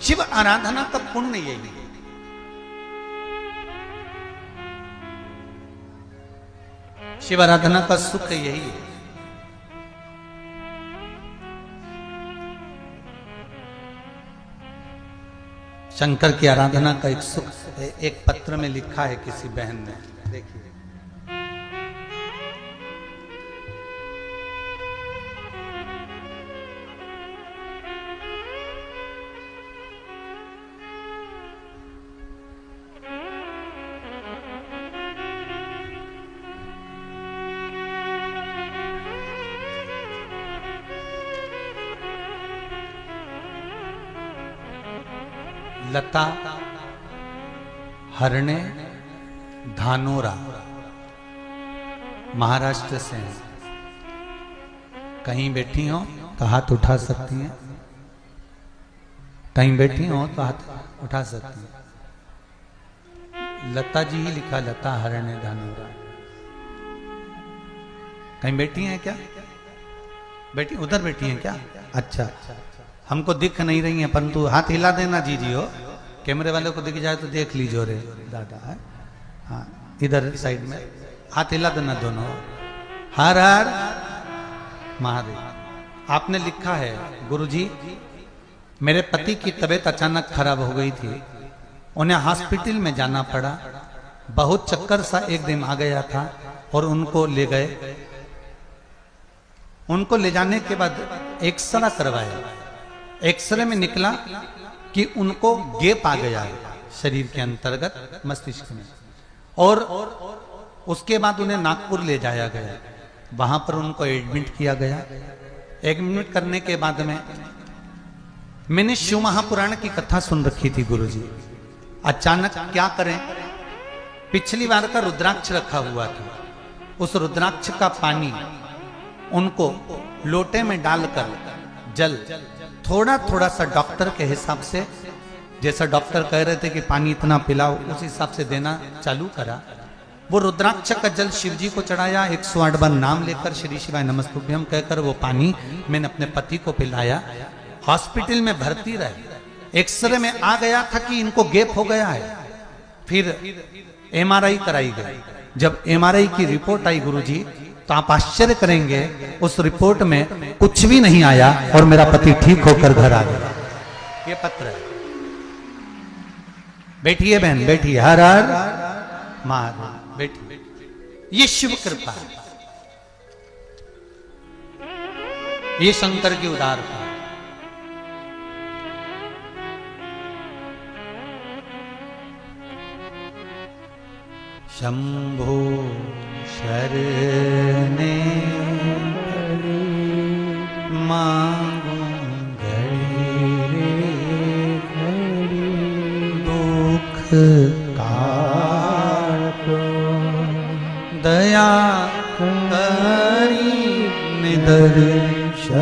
शिव आराधना का पुण्य यही है। शिव आराधना का सुख यही है। शंकर की आराधना का एक सुख एक पत्र में लिखा है किसी बहन ने, देखिए। लता हरणे धानोरा महाराष्ट्र से हैं। कहीं बैठी हो तो हाथ उठा सकती हैं, कहीं बैठी हो तो हाथ उठा सकती हैं। लता जी ही लिखा, लता हरणे धानोरा। कहीं बैठी हैं क्या? बैठी उधर बैठी हैं क्या? अच्छा, हमको दिख नहीं रही हैं, परंतु हाथ हिला देना जी जी हो। कैमरे वाले को दिख जाए तो देख लीजिए रे दादा है। हाँ, इधर साइड में हाथ हिला देना दोनों। हर हर महादेव। आपने लिखा है, गुरुजी मेरे पति की तबीयत अचानक खराब हो गई थी, उन्हें हॉस्पिटल में जाना पड़ा। बहुत चक्कर सा एक दिन आ गया था और उनको ले गए। उनको ले जाने के बाद एक्सरे करवाया। एक्सरे में निकला कि उनको गैप आ गया है शरीर के अंतर्गत मस्तिष्क में, और उसके बाद उन्हें नागपुर ले जाया गया। वहां पर उनको एडमिट किया गया। एडमिट करने के बाद में मैंने शिव महापुराण की कथा सुन रखी थी गुरुजी। अचानक क्या करें, पिछली बार का रुद्राक्ष रखा हुआ था, उस रुद्राक्ष का पानी उनको लोटे में डालकर जल थोड़ा थोड़ा सा डॉक्टर के हिसाब से, जैसा डॉक्टर कह रहे थे कि पानी इतना पिलाओ, उस हिसाब से देना चालू करा। वो रुद्राक्ष का जल शिव जी को चढ़ाया। 108 बार नाम लेकर श्री शिवाय नमस्तुभ्यम कहकर वो पानी मैंने अपने पति को पिलाया। हॉस्पिटल में भर्ती रहे। एक्सरे में आ गया था कि इनको गैप हो गया है। फिर MRI कराई गई। जब MRI की रिपोर्ट आई गुरुजी, तो आप आश्चर्य करेंगे, उस रिपोर्ट में कुछ भी नहीं आया और मेरा पति ठीक होकर घर आ गया। ये पत्र है। बैठिए बहन, बैठिए। हर हर महादेव। बैठिए। ये शिव कृपा है, ये शंकर की उदारता। शंभो शरणे मांगू घड़ी दुख काटो दया करी निदर्शन।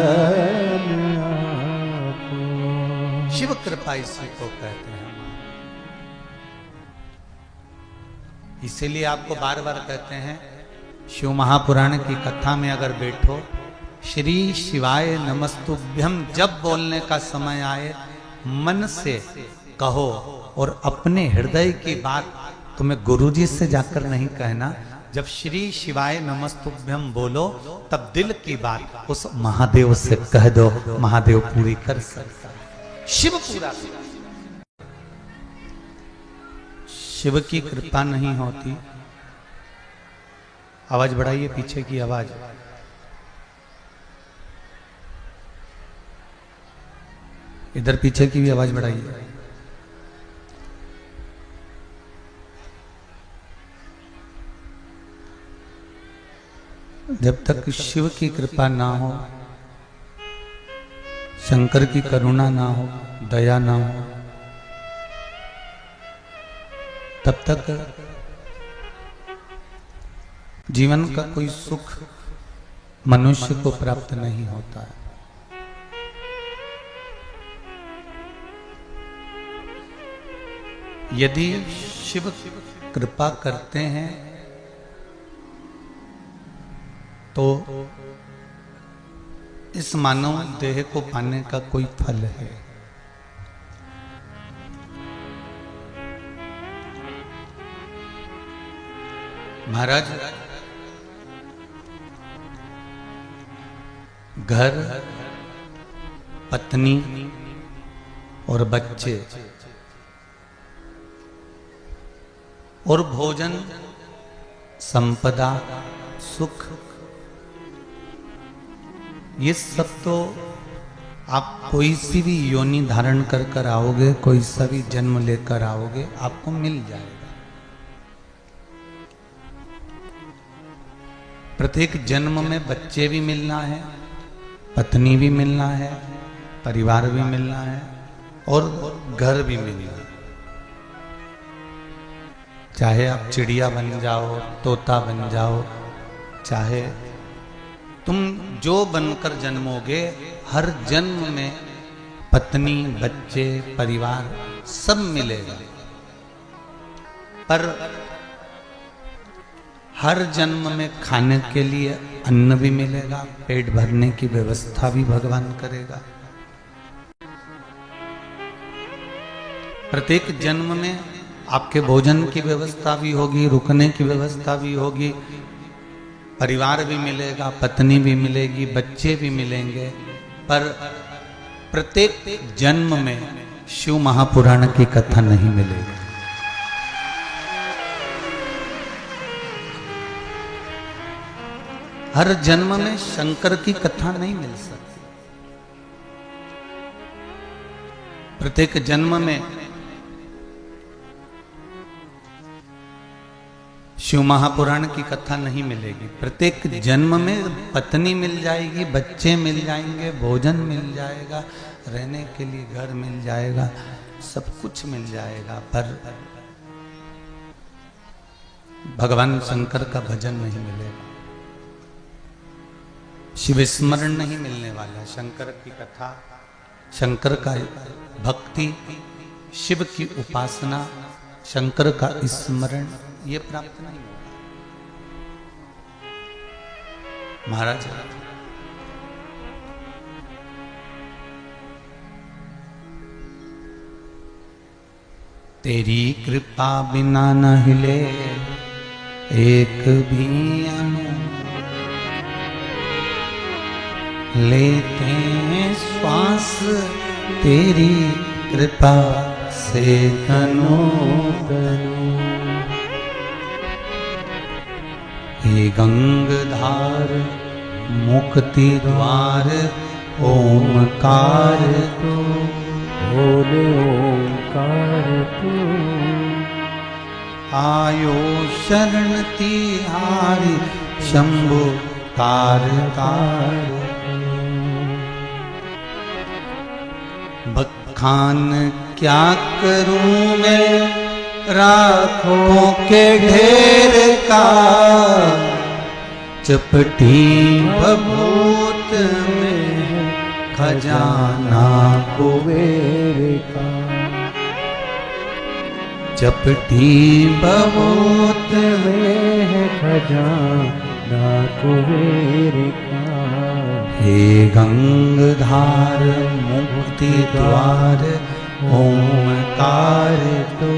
शिव कृपा इसी को कहते हैं। इसीलिए आपको बार बार कहते हैं, शिव महापुराण की कथा में अगर बैठो, श्री शिवाय नमस्तुभ्यम जब बोलने का समय आए मन से कहो, और अपने हृदय की बात तुम्हें गुरुजी से जाकर नहीं कहना। जब श्री शिवाय नमस्तुभ्यम बोलो तब दिल की बात उस महादेव से कह दो, महादेव पूरी कर सकता। शिव पूरा। शिव की कृपा नहीं होती। आवाज बढ़ाइए, पीछे की आवाज। इधर पीछे की भी आवाज बढ़ाइए। जब तक शिव की कृपा ना हो, शंकर की करुणा ना हो, दया ना हो, तब तक जीवन का कोई सुख मनुष्य को प्राप्त नहीं होता है। यदि शिव कृपा करते हैं तो इस मानव देह को पाने का कोई फल है। महाराज, घर, पत्नी और बच्चे और भोजन, संपदा, सुख, ये सब तो आप कोई सी भी योनि धारण कर कर आओगे, कोई सा भी जन्म लेकर आओगे, आपको मिल जाएगा। प्रत्येक जन्म में बच्चे भी मिलना है, पत्नी भी मिलना है, परिवार भी मिलना है और घर भी मिलना है। चाहे आप चिड़िया बन जाओ, तोता बन जाओ, चाहे तुम जो बनकर जन्मोगे, हर जन्म में पत्नी, बच्चे, परिवार सब मिलेगा। पर हर जन्म में खाने के लिए अन्न भी मिलेगा, पेट भरने की व्यवस्था भी भगवान करेगा। प्रत्येक जन्म में आपके भोजन की व्यवस्था भी होगी, रुकने की व्यवस्था भी होगी, परिवार भी मिलेगा, पत्नी भी मिलेगी, बच्चे भी मिलेंगे। पर प्रत्येक जन्म में शिव महापुराण की कथा नहीं मिलेगी। हर जन्म में शंकर की कथा नहीं मिल सकती। प्रत्येक जन्म में शिव महापुराण की कथा नहीं मिलेगी। प्रत्येक जन्म में पत्नी मिल जाएगी, बच्चे मिल जाएंगे, भोजन मिल जाएगा, रहने के लिए घर मिल जाएगा, सब कुछ मिल जाएगा। पर भगवान शंकर का भजन नहीं मिलेगा, शिव स्मरण नहीं मिलने वाला। शंकर की कथा, शंकर का भक्ति, शिव की उपासना, शंकर का स्मरण ये प्राप्त नहीं होगा। महाराज, तेरी कृपा बिना न हिले एक भी अणु, लेते श्वास तेरी कृपा से तनो तनु। हे गंगधार मुक्ति द्वार ओंकार तू, बोले ओंकार तू। आयो शरण तिहारी शंभु कार कार। बखान क्या करूं मैं राखों के ढेर का, चपटी बबूत में खजाना कुबेर का। चपटी बबूत में खजाना कुबेर का। हे गंगधार मुक्ति द्वार ओंकार तू,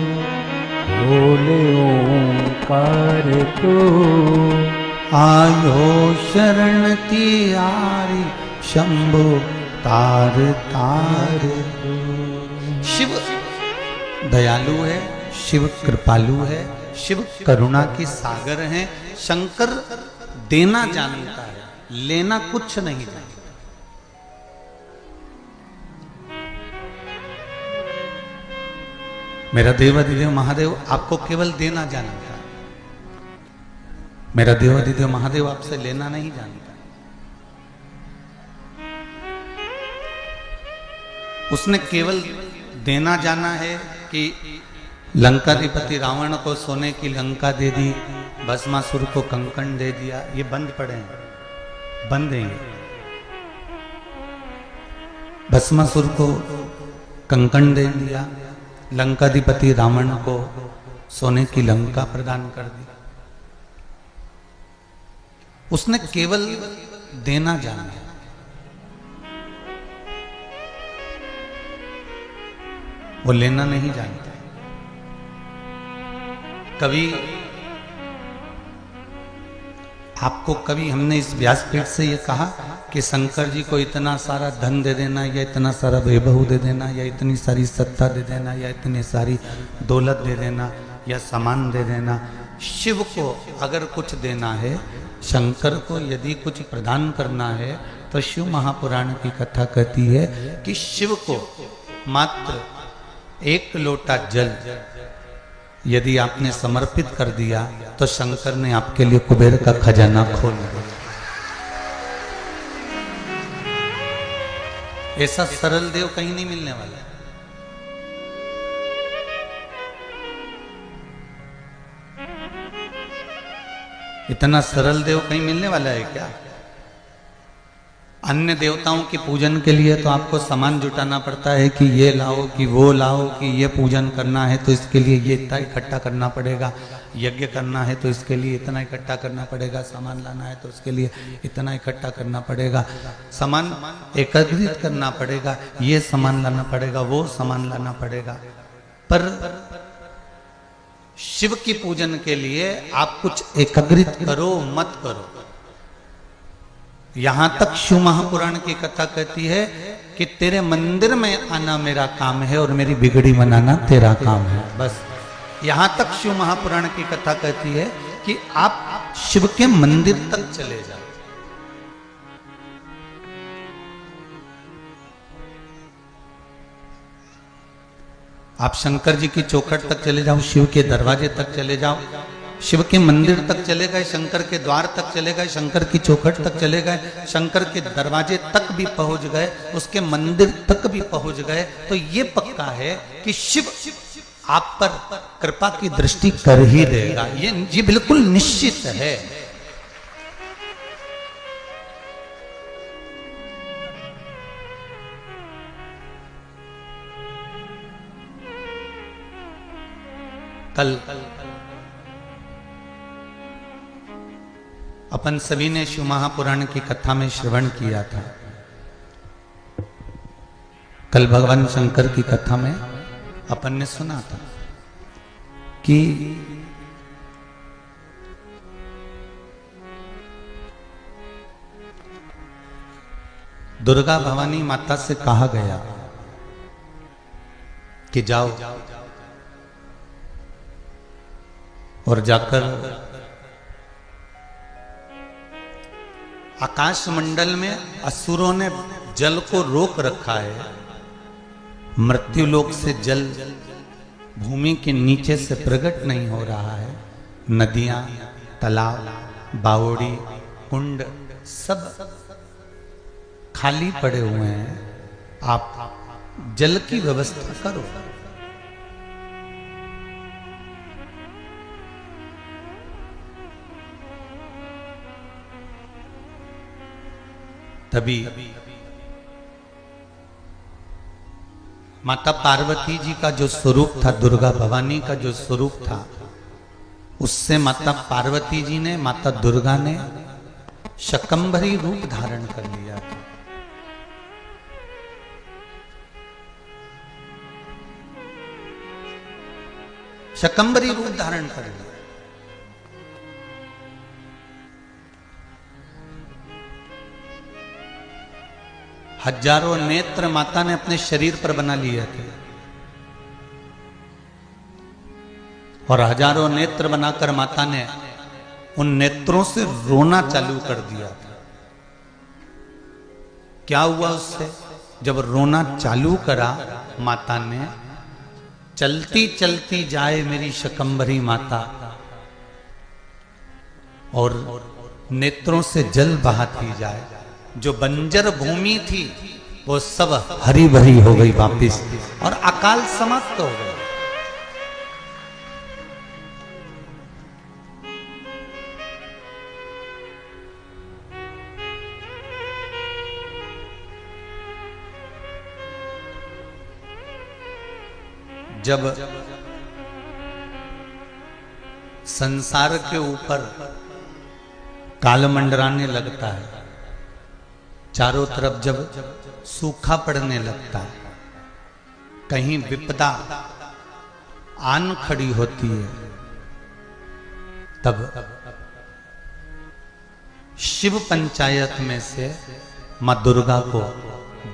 बोले ओंकार तू। आयो शरण तिहारी शंभु तार तार तू। शिव दयालु है, शिव कृपालु है, शिव करुणा की सागर है। शंकर देना जानता है, लेना कुछ नहीं जानता। मेरा देवाधिदेव महादेव आपको केवल देना जानता है। मेरा देवाधिदेव महादेव आपसे लेना नहीं जानता। उसने केवल देना जाना है कि लंकाधिपति रावण को सोने की लंका दे दी, भस्मासुर को कंकण दे दिया। ये बंद पड़े हैं, बंद हैं। भस्मासुर को कंकण दे दिया, लंकाधिपति रावण को सोने की लंका प्रदान कर दी। उसने केवल देना जाना है। वो लेना नहीं जानता। कभी आपको कभी हमने इस व्यासपीठ से ये कहा कि शंकर जी को इतना सारा धन दे देना या इतना सारा वैभव दे देना या इतनी सारी सत्ता दे देना या इतनी सारी दौलत दे देना या सामान दे देना। शिव को अगर कुछ देना है, शंकर को यदि कुछ प्रदान करना है, तो शिव महापुराण की कथा कहती है कि शिव को मात्र 1 लोटा जल यदि आपने समर्पित कर दिया तो शंकर ने आपके लिए कुबेर का खजाना खोल दिया। ऐसा सरल देव कहीं नहीं मिलने वाला। इतना सरल देव कहीं मिलने वाला है क्या? अन्य देवताओं के पूजन के लिए तो आपको सामान जुटाना पड़ता है कि ये लाओ कि वो लाओ, कि ये पूजन करना है तो इसके लिए ये इतना इकट्ठा करना पड़ेगा, यज्ञ करना है तो इसके लिए इतना इकट्ठा करना पड़ेगा, सामान लाना है तो उसके लिए इतना इकट्ठा करना पड़ेगा, सामान एकत्रित करना पड़ेगा, ये सामान लाना पड़ेगा, वो सामान लाना पड़ेगा। पर शिव की पूजन के लिए आप कुछ एकत्रित करो मत करो। यहां तक शिव महापुराण की कथा कहती है कि तेरे मंदिर में आना मेरा काम है और मेरी बिगड़ी बनाना तेरा काम है। बस यहां तक शिव महापुराण की कथा कहती है कि आप शिव के मंदिर तक चले जाओ। आप शंकर जी की चौखट तक चले जाओ, शिव के दरवाजे तक चले जाओ, शिव के मंदिर तक चले गए, शंकर के द्वार तक चले गए, शंकर की चौखट तक चले गए, शंकर के दरवाजे तक भी पहुंच गए, उसके मंदिर तक भी पहुंच गए, तो ये पक्का है कि शिव आप पर कृपा की दृष्टि कर ही देगा। ये बिल्कुल निश्चित है। कल अपन सभी ने शिव महापुराण की कथा में श्रवण किया था। कल भगवान शंकर की कथा में अपन ने सुना था कि दुर्गा भवानी माता से कहा गया कि जाओ और जाकर आकाश मंडल में असुरों ने जल को रोक रखा है, मृत्यु लोक से जल भूमि के नीचे से प्रकट नहीं हो रहा है, नदियां, तालाब, बावड़ी, कुंड सब खाली पड़े हुए हैं, आप जल की व्यवस्था करो। तभी माता पार्वती जी का जो स्वरूप था, दुर्गा भवानी का जो स्वरूप था, उससे माता पार्वती जी ने, माता दुर्गा ने शकंभरी रूप धारण कर लिया था। शकंभरी रूप धारण कर लिया। हजारों नेत्र माता ने अपने शरीर पर बना लिए थे और हजारों नेत्र बनाकर माता ने उन नेत्रों से रोना चालू कर दिया था। क्या हुआ उससे? जब रोना चालू करा माता ने, चलती चलती जाए मेरी शकंभरी माता, और नेत्रों से जल बहाती जाए, जो बंजर भूमि थी वो सब हरी भरी हो गई वापिस और अकाल समाप्त हो गया। जब संसार के ऊपर काल मंडराने लगता है, चारों तरफ जब सूखा पड़ने लगता है, कहीं विपदा आन खड़ी होती है, तब शिव पंचायत में से माँ दुर्गा को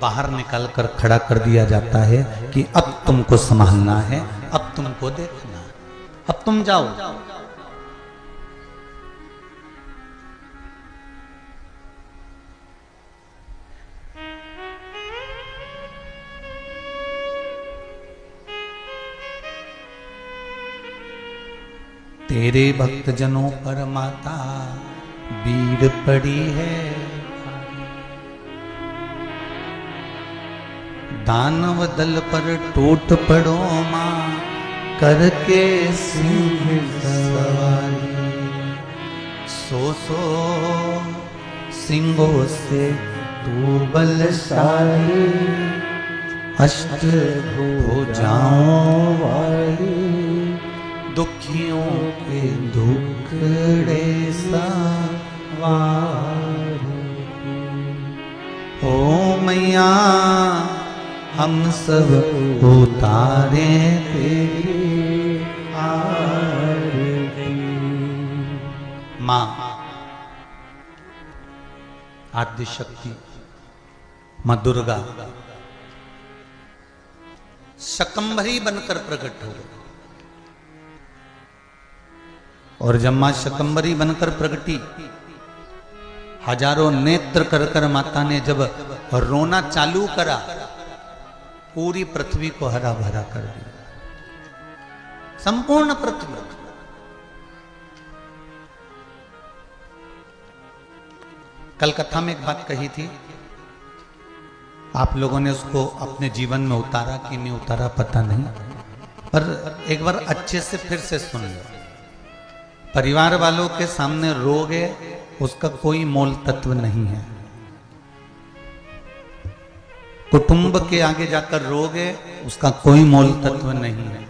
बाहर निकालकर खड़ा कर दिया जाता है कि अब तुमको संभालना है, अब तुमको देखना, अब तुम जाओ। तेरे भक्त जनों पर माता भीड़ पड़ी है, दानव दल पर टूट पड़ो मां करके सिंह सवारी। सो सिंहों से तू बलशाली, अष्ट भुजाओं वाली, दुखियों के दुखड़े सवार। ओ मैया हम सब उतारे तेरी आरती। मां आद्य शक्ति मां दुर्गा शकंभरी बनकर प्रकट हो गई। और जब मां शकंभरी बनकर प्रगटी, हजारों नेत्र कर कर माता ने जब रोना चालू करा, पूरी पृथ्वी को हरा भरा कर दिया, संपूर्ण पृथ्वी। कल कथा में एक बात कही थी, आप लोगों ने उसको अपने जीवन में उतारा कि नहीं उतारा पता नहीं, पर एक बार अच्छे से फिर से सुन लो। परिवार वालों के सामने रोगे उसका कोई मोल तत्व नहीं है, कुटुंब के आगे जाकर रोगे उसका कोई मोल तत्व नहीं है,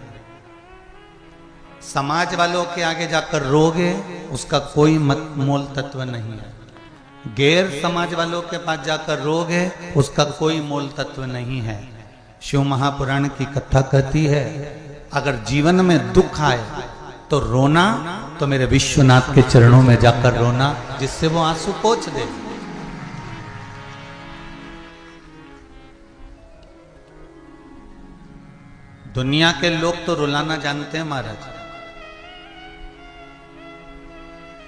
समाज वालों के आगे जाकर रोगे उसका कोई मोल तत्व नहीं है, गैर समाज वालों के पास जाकर रोगे उसका कोई मोल तत्व नहीं है। शिव महापुराण की कथा कहती है, अगर जीवन में दुख आए तो रोना तो मेरे विश्वनाथ के चरणों में जाकर रोना, जिससे वो आंसू पोंछ दे। दुनिया के लोग तो रुलाना जानते हैं महाराज।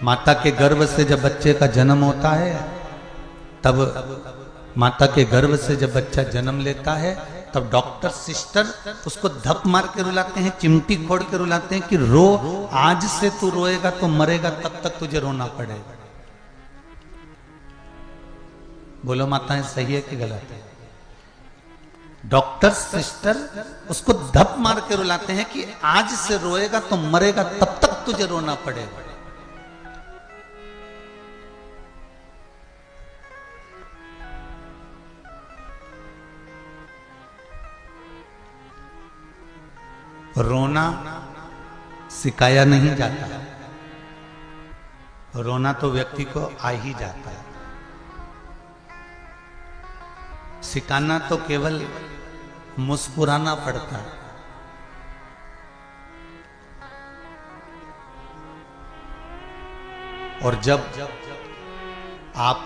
माता के गर्भ से जब बच्चे का जन्म होता है, तब माता के गर्भ से जब बच्चा जन्म लेता है, तब डॉक्टर सिस्टर उसको धप मार के रुलाते हैं, चिमटी खोड़ के रुलाते हैं कि रो, आज से तू रोएगा तो मरेगा, तब तक तुझे रोना पड़ेगा। बोलो माताएं सही है कि गलत है? डॉक्टर सिस्टर उसको धप मार के रुलाते हैं कि आज से रोएगा तो मरेगा, तब तक तुझे रोना पड़ेगा। रोना सिखाया नहीं जाता, रोना तो व्यक्ति को आ ही जाता है। सिखाना तो केवल मुस्कुराना पड़ता है। और जब आप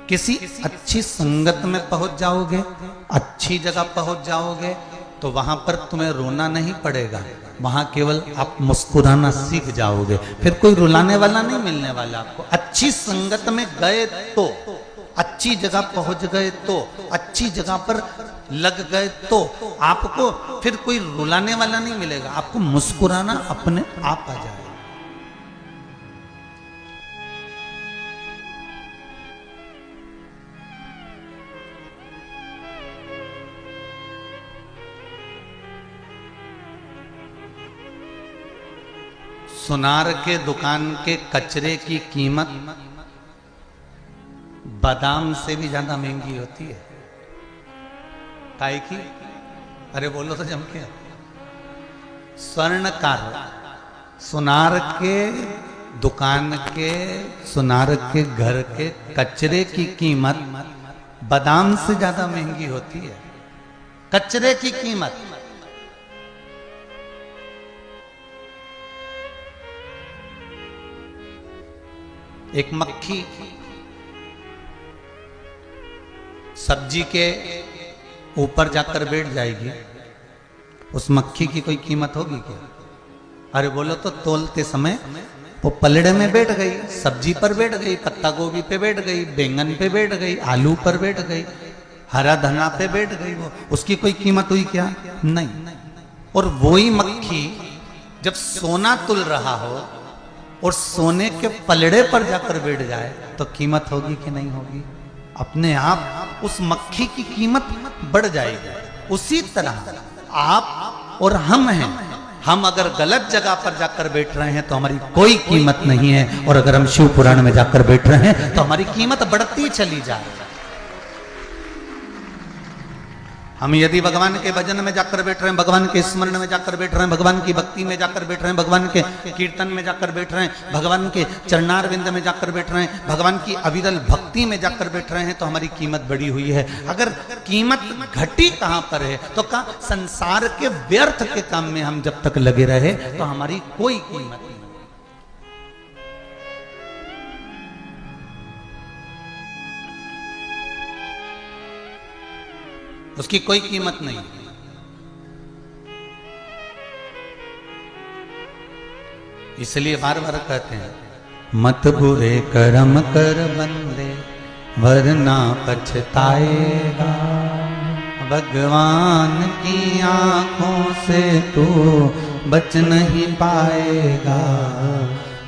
किसी अच्छी संगत में पहुंच जाओगे, अच्छी जगह पहुंच जाओगे, तो वहां पर तुम्हें रोना नहीं पड़ेगा, वहां केवल आप मुस्कुराना सीख जाओगे। फिर कोई रुलाने वाला नहीं मिलने वाला आपको। अच्छी संगत में गए तो, अच्छी जगह पहुंच गए तो, अच्छी जगह पर लग गए तो आपको फिर कोई रुलाने वाला नहीं मिलेगा, आपको मुस्कुराना अपने आप आ जाएगा। सुनार के दुकान के कचरे की कीमत बादाम से भी ज्यादा महंगी होती है। काहे की? अरे बोलो तो जम के। स्वर्णकार सुनार के दुकान के, सुनार के घर के कचरे की कीमत बादाम से ज्यादा महंगी होती है। कचरे की कीमत। एक मक्खी सब्जी के ऊपर जाकर बैठ जाएगी, उस मक्खी की कोई कीमत होगी क्या? अरे बोलो तो तोलते समय वो पलड़े में बैठ गई, सब्जी पर बैठ गई, पत्ता गोभी पे बैठ गई, बैंगन पे बैठ गई, आलू पर बैठ गई, हरा धना पे बैठ गई, वो उसकी कोई कीमत हुई क्या? नहीं। और वही मक्खी जब सोना तुल रहा हो और सोने के पलड़े पर जाकर बैठ जाए तो कीमत होगी कि नहीं होगी? अपने आप उस मक्खी की कीमत बढ़ जाएगी। उसी तरह आप और हम हैं, हम अगर गलत जगह पर जाकर बैठ रहे हैं तो हमारी कोई कीमत नहीं है, और अगर हम शिव पुराण में जाकर बैठ रहे हैं तो हमारी कीमत बढ़ती चली जाए। हम यदि भगवान के भजन में जाकर बैठ रहे हैं, भगवान के स्मरण में जाकर बैठ रहे हैं, भगवान की भक्ति में जाकर बैठ रहे हैं, भगवान के कीर्तन में जाकर बैठ रहे हैं, भगवान के चरणारविंद में जाकर बैठ रहे हैं, भगवान की अविरल भक्ति में जाकर बैठ रहे हैं तो हमारी कीमत बढ़ी हुई है। अगर कीमत घटी कहां पर है तो कहा संसार के व्यर्थ के काम में हम जब तक लगे रहे तो हमारी कोई कीमत नहीं। उसकी कोई कीमत नहीं। इसलिए बार बार कहते हैं मत बुरे कर्म कर बंदे वरना पछताएगा, भगवान की आंखों से तू बच नहीं पाएगा,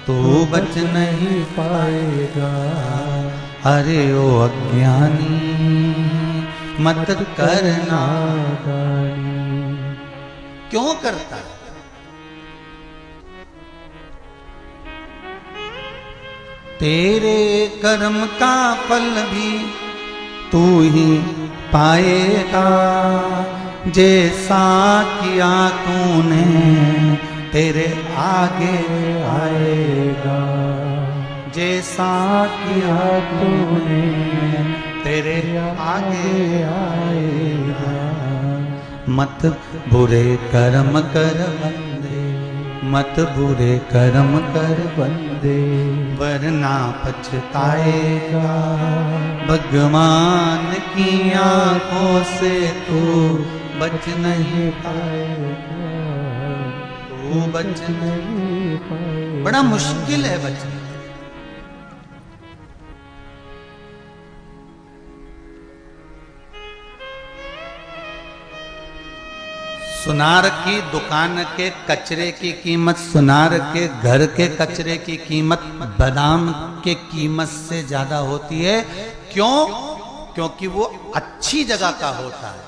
तू बच नहीं पाएगा। अरे ओ अज्ञानी मत करना गानी। क्यों करता है? तेरे कर्म का फल भी तू ही पाएगा, जैसा किया तूने तेरे आगे आएगा, जैसा किया तूने तेरे आगे आएगा। मत बुरे कर्म कर बंदे, मत बुरे कर्म कर बंदे वरना पछताएगा, भगवान की आंखों से तू बच नहीं पाएगा, तू बच नहीं पाएगा। बड़ा मुश्किल है बचना। सुनार की दुकान के कचरे की कीमत, सुनार के घर के कचरे की कीमत बादाम के कीमत से ज्यादा होती है। क्यों? क्योंकि वो अच्छी जगह का होता है।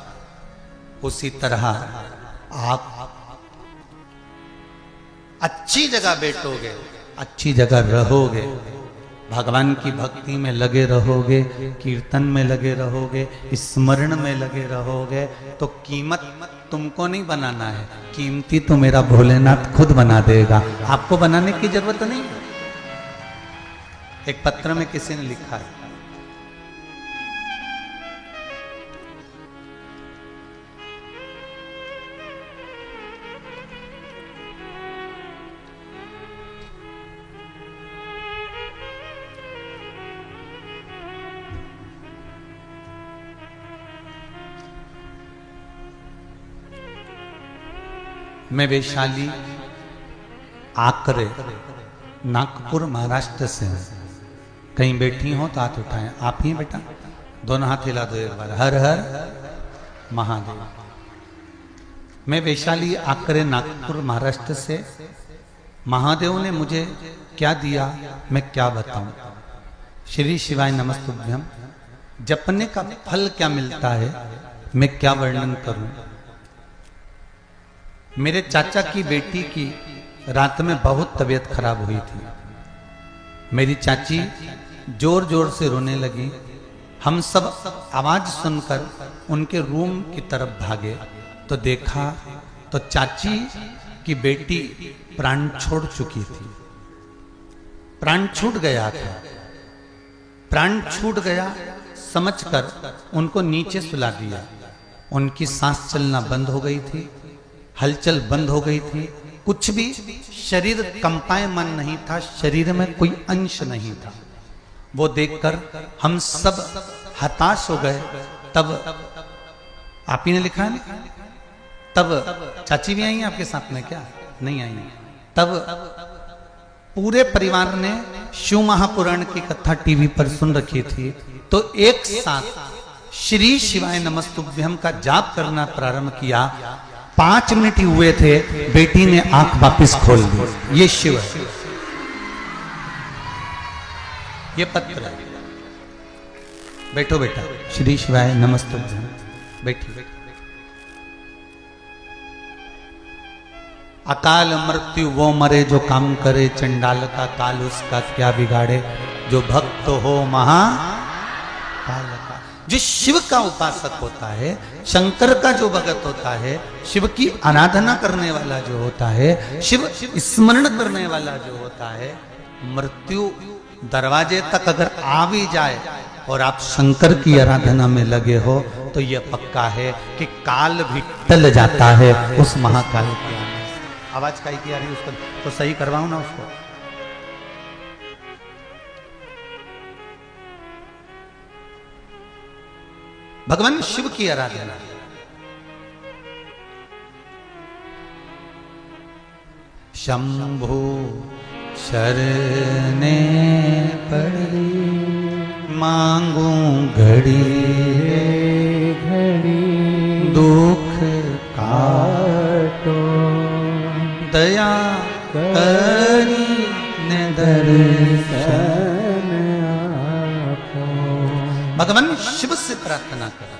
उसी तरह आप अच्छी जगह बैठोगे, अच्छी जगह रहोगे, भगवान की भक्ति में लगे रहोगे, कीर्तन में लगे रहोगे, स्मरण में लगे रहोगे, तो कीमत तुमको नहीं बनाना है, कीमती तो मेरा भोलेनाथ खुद बना देगा, आपको बनाने की जरूरत नहीं। एक पत्र में किसी ने लिखा है, मैं वैशाली आकरे नागपुर महाराष्ट्र से हूँ। कहीं बैठी हो तो हाथ उठाएं। आप ही बेटा, दोनों हाथ हिला दो एक बार। हर हर महादेव। मैं वैशाली आकरे नागपुर महाराष्ट्र से। महादेव ने मुझे क्या दिया मैं क्या बताऊं। श्री शिवाय नमस्तुभ्यम। जपने का फल क्या मिलता है मैं क्या वर्णन करूं। मेरे चाचा की बेटी की रात में बहुत तबीयत खराब हुई थी। मेरी चाची जोर जोर से रोने लगी। हम सब आवाज सुनकर उनके रूम की तरफ भागे तो देखा तो चाची की बेटी प्राण छोड़ चुकी थी। प्राण छूट गया था। प्राण छूट गया समझकर उनको नीचे सुला दिया। उनकी सांस चलना बंद हो गई थी, हलचल बंद हो गई थी, कुछ भी शरीर कंपायमान नहीं था, शरीर में कोई अंश नहीं था। वो देखकर हम सब हताश हो गए। तब आप ही ने लिखा है ना, तब चाची भी आई हैं आपके साथ में क्या? नहीं आई। तब पूरे परिवार ने शिव महापुराण की कथा टीवी पर सुन रखी थी, तो एक साथ श्री शिवाय नमस्तुभ्यम का जाप करना प्रारंभ किया। 5 मिनट ही हुए थे, बेटी ने आंख वापिस खोल दी। ये शिव है, ये पत्र है। बैठो बेटा, श्री शिवाय नमस्तुभ्यम, बैठी। अकाल मृत्यु वो मरे जो काम करे, चंडाल का काल उसका क्या बिगाड़े, जो भक्त हो महाकाल का। जो शिव का उपासक होता है, शंकर का जो भगत होता है, शिव की आराधना करने वाला जो होता है, शिव स्मरण करने वाला जो होता है, मृत्यु दरवाजे तक अगर आ भी जाए और आप शंकर की आराधना में लगे हो, तो यह पक्का है कि काल भी टल जाता है उस महाकाल के आने। आवाज काई की आ रही है उसको तो सही करवाऊं ना उसको। भगवान शिव की आराधना, शंभु शरणे पड़ी, मांगू घड़ी घड़ी, दुख काटो, दया करी ने दर्शन आपो। भगवान शिव से प्रार्थना करें,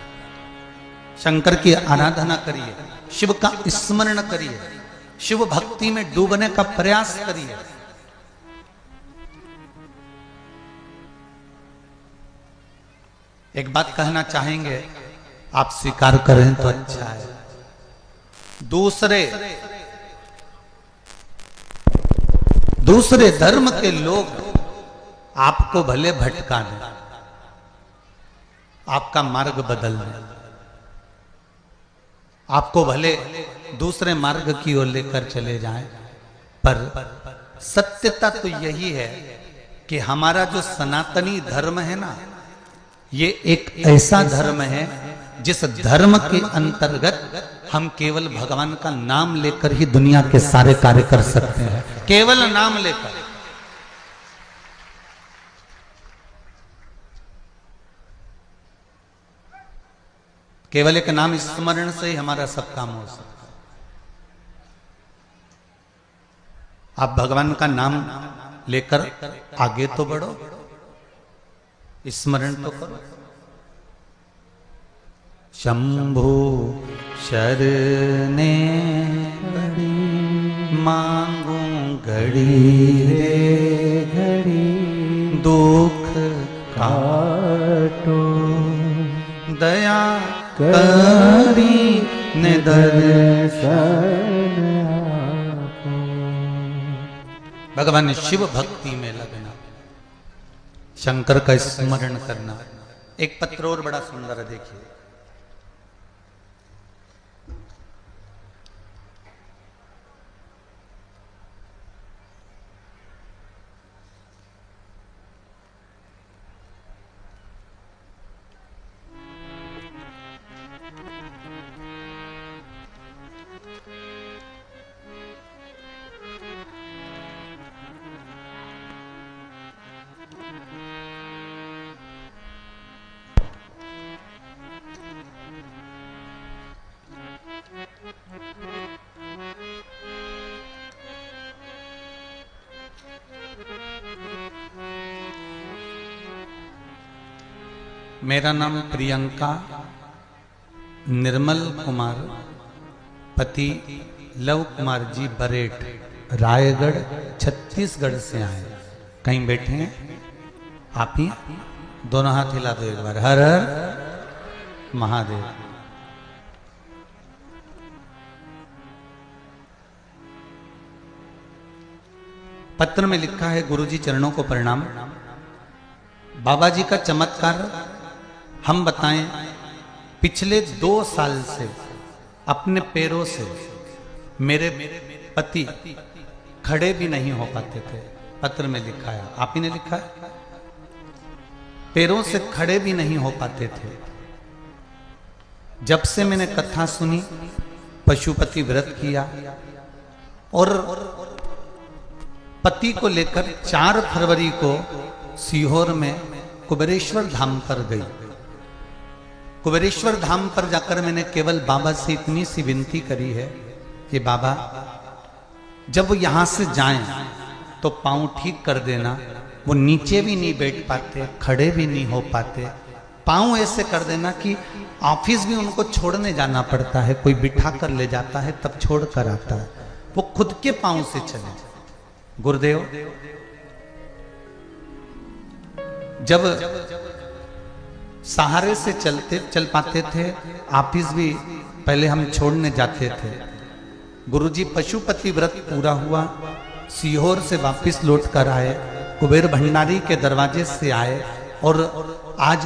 शंकर की आराधना करिए, शिव का स्मरण करिए, शिव भक्ति में डूबने का प्रयास करिए। एक बात कहना चाहेंगे, आप स्वीकार करें तो अच्छा है। दूसरे धर्म के लोग आपको भले भटका दें, आपका मार्ग बदल दें, आपको भले दूसरे मार्ग की ओर लेकर चले जाएं, पर सत्यता तो यही है कि हमारा जो सनातनी धर्म है ना, ये एक ऐसा धर्म है जिस धर्म के अंतर्गत हम केवल भगवान का नाम लेकर ही दुनिया के सारे कार्य कर सकते हैं। केवल नाम लेकर। केवल एक नाम स्मरण से ही हमारा सब काम हो सकता है। आप भगवान का नाम लेकर आगे तो बढ़ो, स्मरण तो करो। शंभु शरणे पड़ी, मांगू घड़ी रे घड़ी, दुख काटो, दया करी ने दर्शन आपो। भगवान शिव भक्ति में लगना, शंकर का स्मरण करना। एक पत्र और बड़ा सुंदर है, देखिए। मेरा नाम प्रियंका निर्मल कुमार, पति लव कुमार जी बरेट, रायगढ़ छत्तीसगढ़ से आए। कहीं बैठे हैं आप ही? दोनों हाथ हिला दो एक बार। हर हर महादेव। पत्र में लिखा है, गुरुजी चरणों को प्रणाम। बाबा जी का चमत्कार हम बताएं। पिछले 2 साल से अपने पैरों से मेरे पति खड़े भी नहीं हो पाते थे। पत्र में लिखा है, आप ही ने लिखा है। पैरों से खड़े भी नहीं हो पाते थे। जब से मैंने कथा सुनी, पशुपति व्रत किया और पति को लेकर 4 फरवरी को सीहोर में कुबेरेश्वर धाम पर गई। कुबेरेश्वर धाम पर जाकर मैंने केवल बाबा से इतनी सी विनती करी है कि बाबा जब वो यहां से जाएं तो पांव ठीक कर देना। वो नीचे भी नहीं बैठ पाते, खड़े भी नहीं हो पाते, पांव ऐसे कर देना कि ऑफिस भी उनको छोड़ने जाना पड़ता है, कोई बिठा कर ले जाता है तब छोड़ कर आता है, वो खुद के पांव से चले। गुरुदेव जब सहारे से चल पाते थे, ऑफिस भी पहले हम छोड़ने जाते थे। गुरुजी पशुपति व्रत पूरा हुआ, सीहोर से वापस लौट कर आए, कुबेर भंडारी के दरवाजे से आए और आज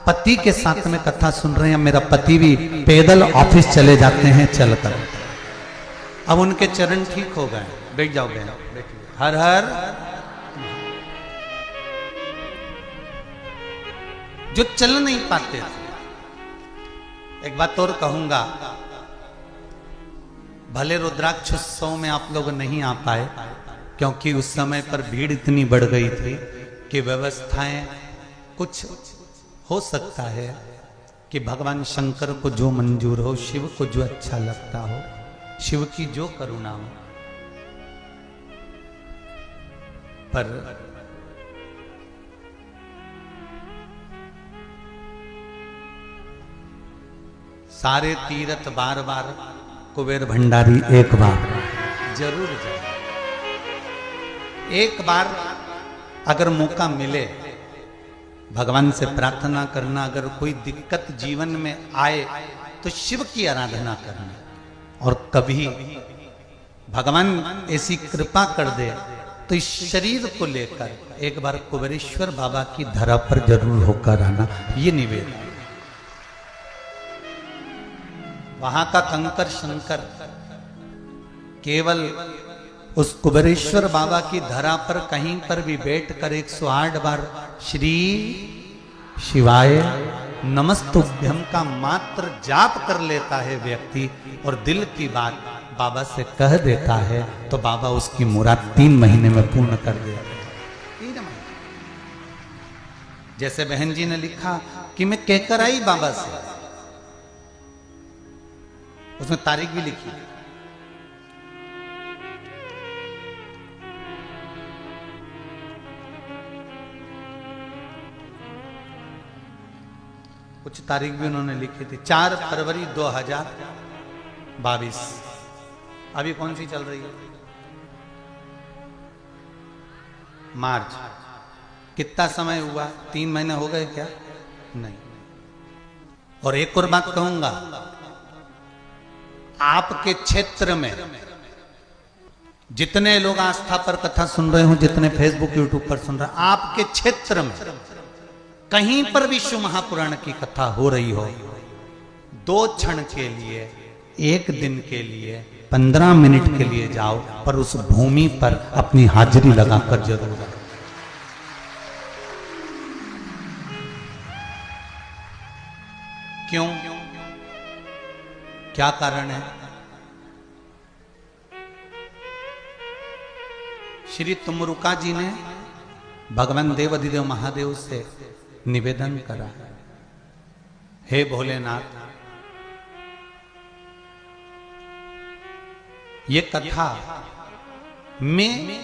पति के साथ में कथा सुन रहे हैं। मेरा पति भी पैदल ऑफिस चले जाते हैं चलकर। अब उनके चरण ठीक हो गए। बैठ जाओ बहन, हर हर। जो चल नहीं पाते थे, एक बात और कहूंगा, भले रुद्राक्ष उत्सव में आप लोग नहीं आ पाए क्योंकि उस समय पर भीड़ इतनी बढ़ गई थी कि व्यवस्थाएं कुछ हो सकता है कि भगवान शंकर को जो मंजूर हो, शिव को जो अच्छा लगता हो, शिव की जो करुणा हो, पर सारे तीर्थ बार बार कुबेर भंडारी एक बार जरूर जाए। एक बार अगर मौका मिले भगवान से प्रार्थना करना, अगर कोई दिक्कत जीवन में आए तो शिव की आराधना करना, और कभी भगवान ऐसी कृपा कर दे तो इस शरीर को लेकर एक बार कुबेरेश्वर बाबा की धरा पर जरूर होकर आना, ये निवेदन। वहां का कंकर शंकर केवल उस कुबेरेश्वर बाबा की धरा पर कहीं पर भी बैठकर 108 बार श्री शिवाय नमस्तुभ्यम का मात्र जाप कर लेता है व्यक्ति और दिल की बात बाबा से कह देता है तो बाबा उसकी मुराद 3 महीने में पूर्ण कर देता है। जैसे बहन जी ने लिखा कि मैं कहकर आई बाबा से, उसमें तारीख भी लिखी। कुछ तारीख भी उन्होंने लिखी थी। 4 फरवरी 2022। अभी कौन सी चल रही है? मार्च। कितना समय हुआ? 3 महीने हो गए क्या? नहीं। और एक और बात कहूंगा, आपके क्षेत्र में जितने लोग आस्था पर कथा सुन रहे हो, जितने फेसबुक यूट्यूब पर सुन रहे हैं, आपके क्षेत्र में कहीं पर भी शिव महापुराण की कथा हो रही हो, 2 क्षण के लिए, 1 दिन के लिए, 15 मिनट के लिए जाओ, पर उस भूमि पर अपनी हाजिरी लगाकर जरूर आओ। क्यों? क्या कारण है? श्री तुमरुका जी ने भगवान देव अधिदेव महादेव से निवेदन करा, हे भोलेनाथ, ये कथा मैं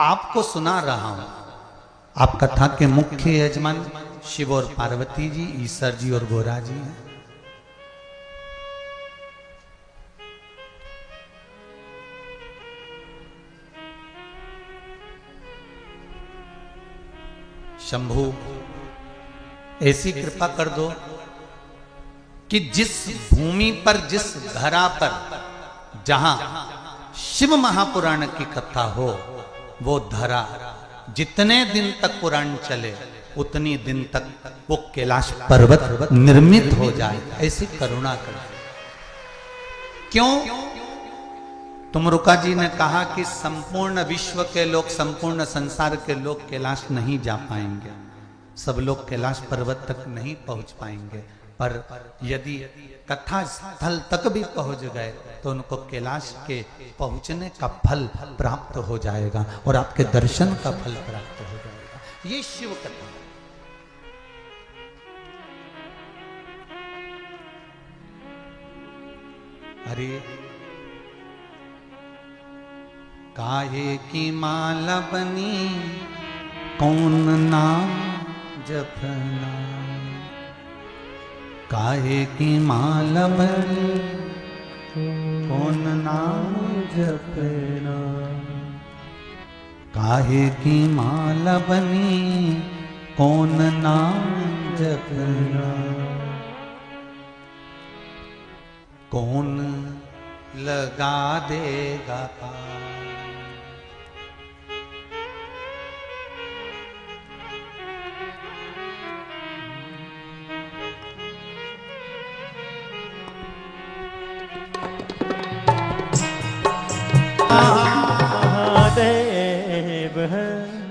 आपको सुना रहा हूं। आप कथा के मुख्य यजमान शिव और पार्वती जी, ईश्वर जी और गोरा जी हैं। शंभु ऐसी कृपा कर दो कि जिस भूमि पर, जिस धरा पर, जहां शिव महापुराण की कथा हो, वो धरा जितने दिन तक पुराण चले उतनी दिन तक वो कैलाश पर्वत निर्मित हो जाए, ऐसी करुणा कर। क्यों? तुमरुका जी ने कहा कि संपूर्ण विश्व के लोग, संपूर्ण संसार के लोग कैलाश नहीं जा पाएंगे, सब लोग कैलाश पर्वत तक नहीं पहुंच पाएंगे, पर यदि कथा स्थल तक भी पहुंच गए तो उनको कैलाश के पहुंचने का फल प्राप्त हो जाएगा और आपके दर्शन का फल प्राप्त हो जाएगा। ये शिव कथा। अरे काहे की माला बनी कौन नाम जपना, काहे की माला बनी कौन नाम जपना, काहे की माला बनी कौन नाम जपना, कौन लगा देगा पार।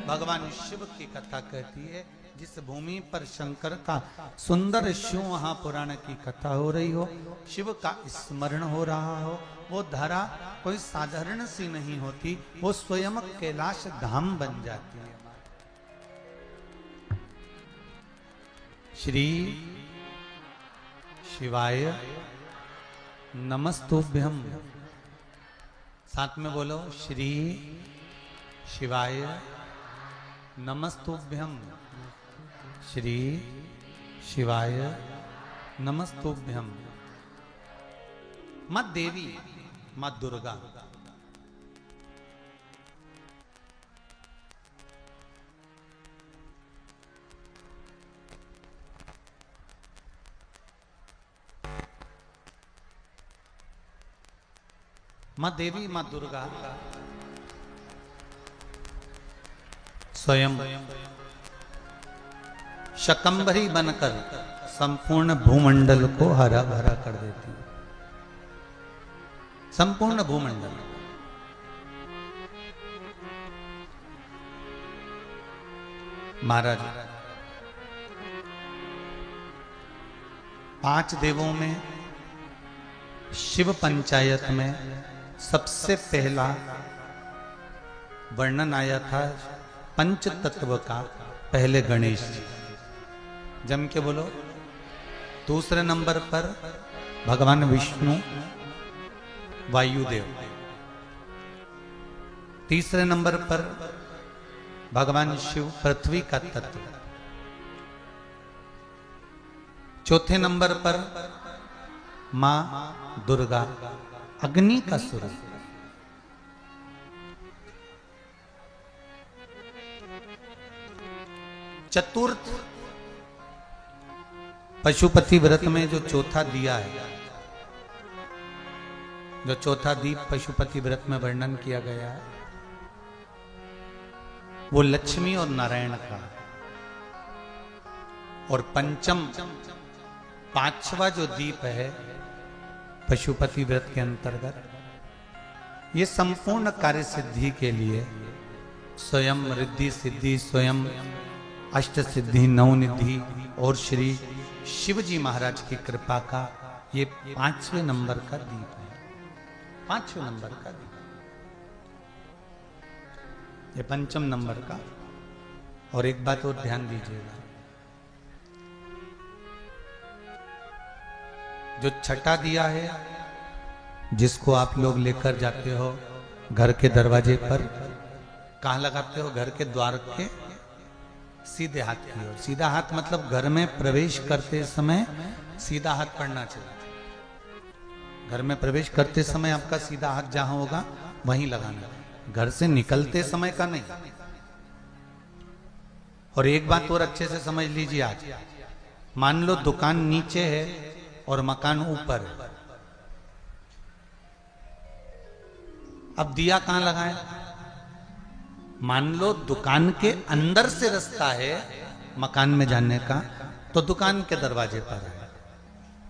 भगवान शिव की कथा कहती है, जिस भूमि पर शंकर का सुंदर शिव महापुराण की कथा हो रही हो, शिव का स्मरण हो रहा हो, वो धरा कोई साधारण सी नहीं होती, वो स्वयं कैलाश धाम बन जाती है। श्री शिवाय नमस्तुभ्यम, साथ में बोलो, श्री शिवाय नमस्तुभ्यम, श्री शिवाय नमस्तुभ्यम। मां देवी, मां दुर्गा, मां देवी, मां दुर्गा स्वयं शकंभरी बनकर संपूर्ण भूमंडल को हरा भरा कर देती है। संपूर्ण भूमंडल। महाराज, 5 देवों में शिव पंचायत में सबसे पहला वर्णन आया था पंच तत्व का, पहले गणेश जी, जम के बोलो। दूसरे नंबर पर भगवान विष्णु वायुदेव, तीसरे नंबर पर भगवान शिव पृथ्वी का तत्व, चौथे नंबर पर मां दुर्गा अग्नि का स्वरूप, चतुर्थ पशुपति व्रत में जो चौथा दिया है, जो चौथा दीप पशुपति व्रत में वर्णन किया गया है, वो लक्ष्मी और नारायण का। और पंचम 5वां जो दीप है पशुपति व्रत के अंतर्गत, ये संपूर्ण कार्य सिद्धि के लिए स्वयं रिद्धि सिद्धि, स्वयं अष्ट सिद्धि नवनिधि और श्री शिव जी महाराज की कृपा का ये 5वें नंबर का दीप है। 5वें नंबर का दीप, ये पंचम नंबर का। और एक बात और ध्यान दीजिएगा, जो छठा दिया है, जिसको आप लोग लेकर जाते हो घर के दरवाजे पर, कहाँ लगाते हो? घर के द्वार के सीधे हाथ की ओर। सीधा हाथ मतलब घर में प्रवेश करते समय सीधा हाथ पड़ना चाहिए। घर में प्रवेश करते समय आपका सीधा हाथ जहां होगा वहीं लगाना, घर से निकलते समय का नहीं। और एक बात और अच्छे से समझ लीजिए, आज मान लो दुकान नीचे है और मकान ऊपर है, अब दिया कहां लगाए? मान लो दुकान के अंदर से रास्ता है मकान में जाने का, तो दुकान के दरवाजे पर है।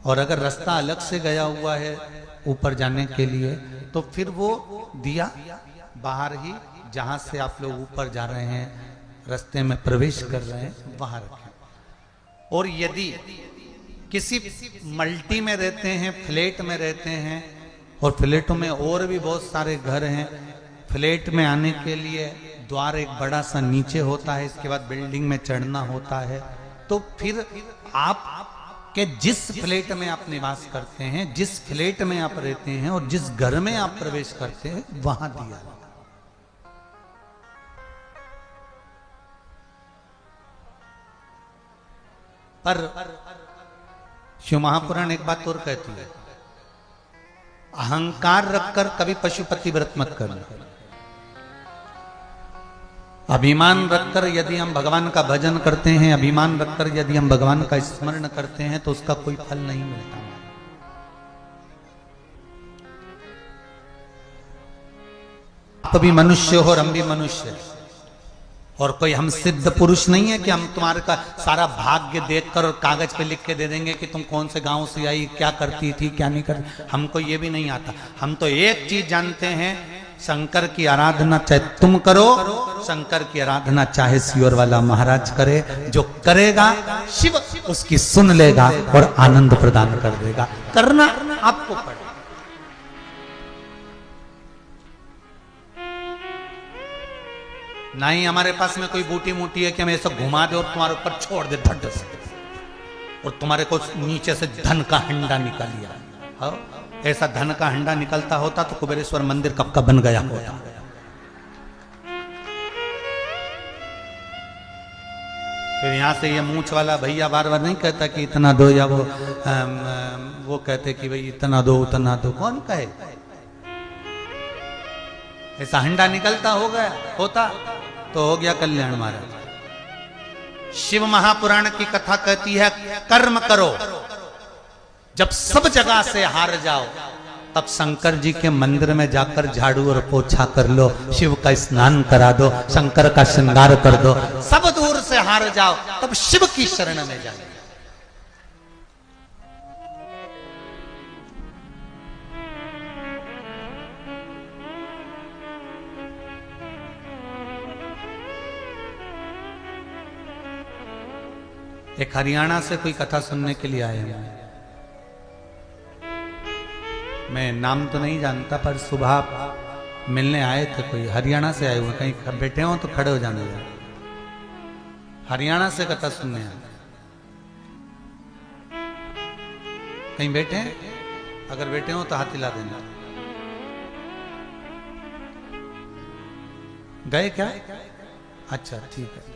और अगर रास्ता अलग से गया हुआ है ऊपर जाने के लिए, तो फिर वो दिया बाहर ही, जहां से आप लोग ऊपर जा रहे हैं, रास्ते में प्रवेश कर रहे हैं, वहां रखें। और यदि किसी मल्टी में रहते हैं, फ्लैट में रहते हैं, और फ्लैटों में और भी बहुत सारे घर हैं, फ्लैट में आने के लिए द्वार एक बड़ा सा नीचे होता है, इसके बाद बिल्डिंग में चढ़ना होता है, तो फिर आप के जिस फ्लैट में आप निवास करते हैं, जिस फ्लैट में आप रहते हैं और जिस घर में आप प्रवेश करते हैं, वहां दिया। पर शिव महापुराण एक बात और कहती है, अहंकार रखकर कभी पशुपति व्रत मत करना। अभिमान रखकर यदि हम भगवान का भजन करते हैं, अभिमान रखकर यदि हम भगवान का स्मरण करते हैं, तो उसका कोई फल नहीं मिलता। आप भी मनुष्य हो और हम भी मनुष्य हैं, और कोई हम सिद्ध पुरुष नहीं है कि हम तुम्हारे का सारा भाग्य देखकर और कागज पे लिख के दे देंगे कि तुम कौन से गांव से आई, क्या करती थी, क्या नहीं करती। हमको ये भी नहीं आता। हम तो एक चीज जानते हैं, शंकर की आराधना चाहे तुम करो, शंकर की आराधना चाहे सियोर वाला महाराज करे, जो करेगा शिव उसकी सुन लेगा और आनंद प्रदान कर देगा। करना आपको पड़ेगा। ना ही हमारे पास में कोई बूटी मूटी है कि हम ऐसा घुमा दे और तुम्हारे ऊपर छोड़ दे धड़ से, और तुम्हारे को नीचे से धन का हंडा निकाल लिया। हाँ? ऐसा धन का हंडा निकलता होता तो कुबेरेश्वर मंदिर कब का बन गया होता। फिर यहां से ये मूंछ वाला भैया बार बार नहीं कहता कि इतना दो, या वो कहते कि भाई इतना दो उतना दो। कौन कहे? ऐसा हंडा निकलता हो गया होता तो हो गया कल्याण महाराज। शिव महापुराण की कथा कहती है, कर्म करो, जब सब जगह से हार जाओ तब शंकर जी के मंदिर में जाकर झाड़ू और पोछा कर लो, शिव का स्नान करा दो, शंकर का श्रृंगार कर दो। सब दूर से हार जाओ तब शिव की शरण में जाओ। एक हरियाणा से कोई कथा सुनने के लिए आए हैं, मैं नाम तो नहीं जानता, पर सुबह मिलने आए थे। कोई हरियाणा से आए हुए, कहीं बैठे हो तो खड़े हो जाने दो। हरियाणा से कथा सुनने आए, कहीं बैठे हैं? अगर बैठे हो तो हाथ हिला देना। गए क्या? अच्छा ठीक है।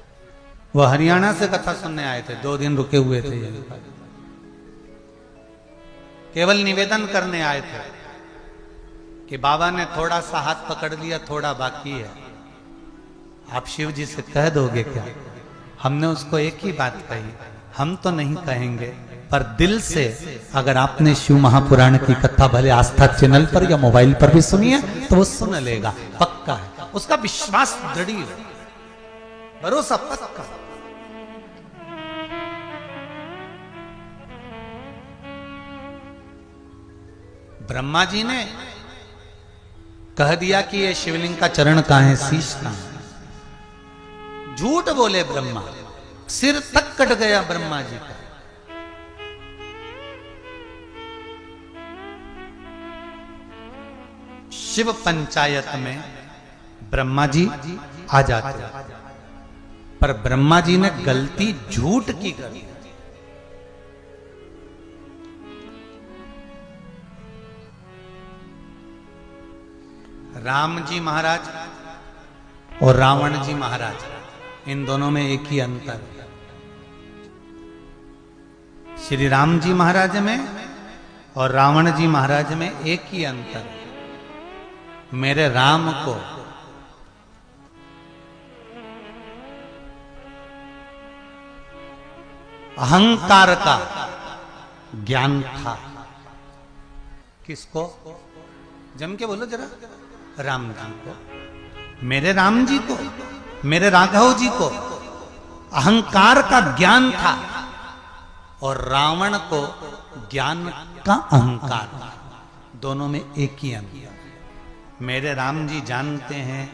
वो हरियाणा से कथा सुनने आए थे, 2 दिन रुके हुए थे। केवल निवेदन करने आए थे कि बाबा ने थोड़ा सा हाथ पकड़ लिया, थोड़ा बाकी है, आप शिव जी से कह दोगे क्या? हमने उसको एक ही बात कही, हम तो नहीं कहेंगे, पर दिल से अगर आपने शिव महापुराण की कथा भले आस्था चैनल पर या मोबाइल पर भी सुनी है तो वो सुन लेगा, पक्का है। उसका विश्वास दृढ़ है, भरोसा पक्का। ब्रह्मा जी ने कह दिया कि ये शिवलिंग का चरण कहां है, शीश कहां है। झूठ बोले ब्रह्मा, सिर तक कट गया ब्रह्मा जी का। शिव पंचायत में ब्रह्मा जी आ जाते, पर ब्रह्मा जी ने गलती झूठ की कर। राम जी महाराज और रावण जी महाराज, इन दोनों में एक ही अंतर है। श्री राम जी महाराज में और रावण जी महाराज में एक ही अंतर है। मेरे राम को अहंकार का ज्ञान था। किसको? जम के बोलो जरा। राम जी को, मेरे राम जी को, मेरे राघव जी को अहंकार का ज्ञान था, और रावण को ज्ञान का अहंकार था। दोनों में एक ही अंतर। मेरे राम जी जानते हैं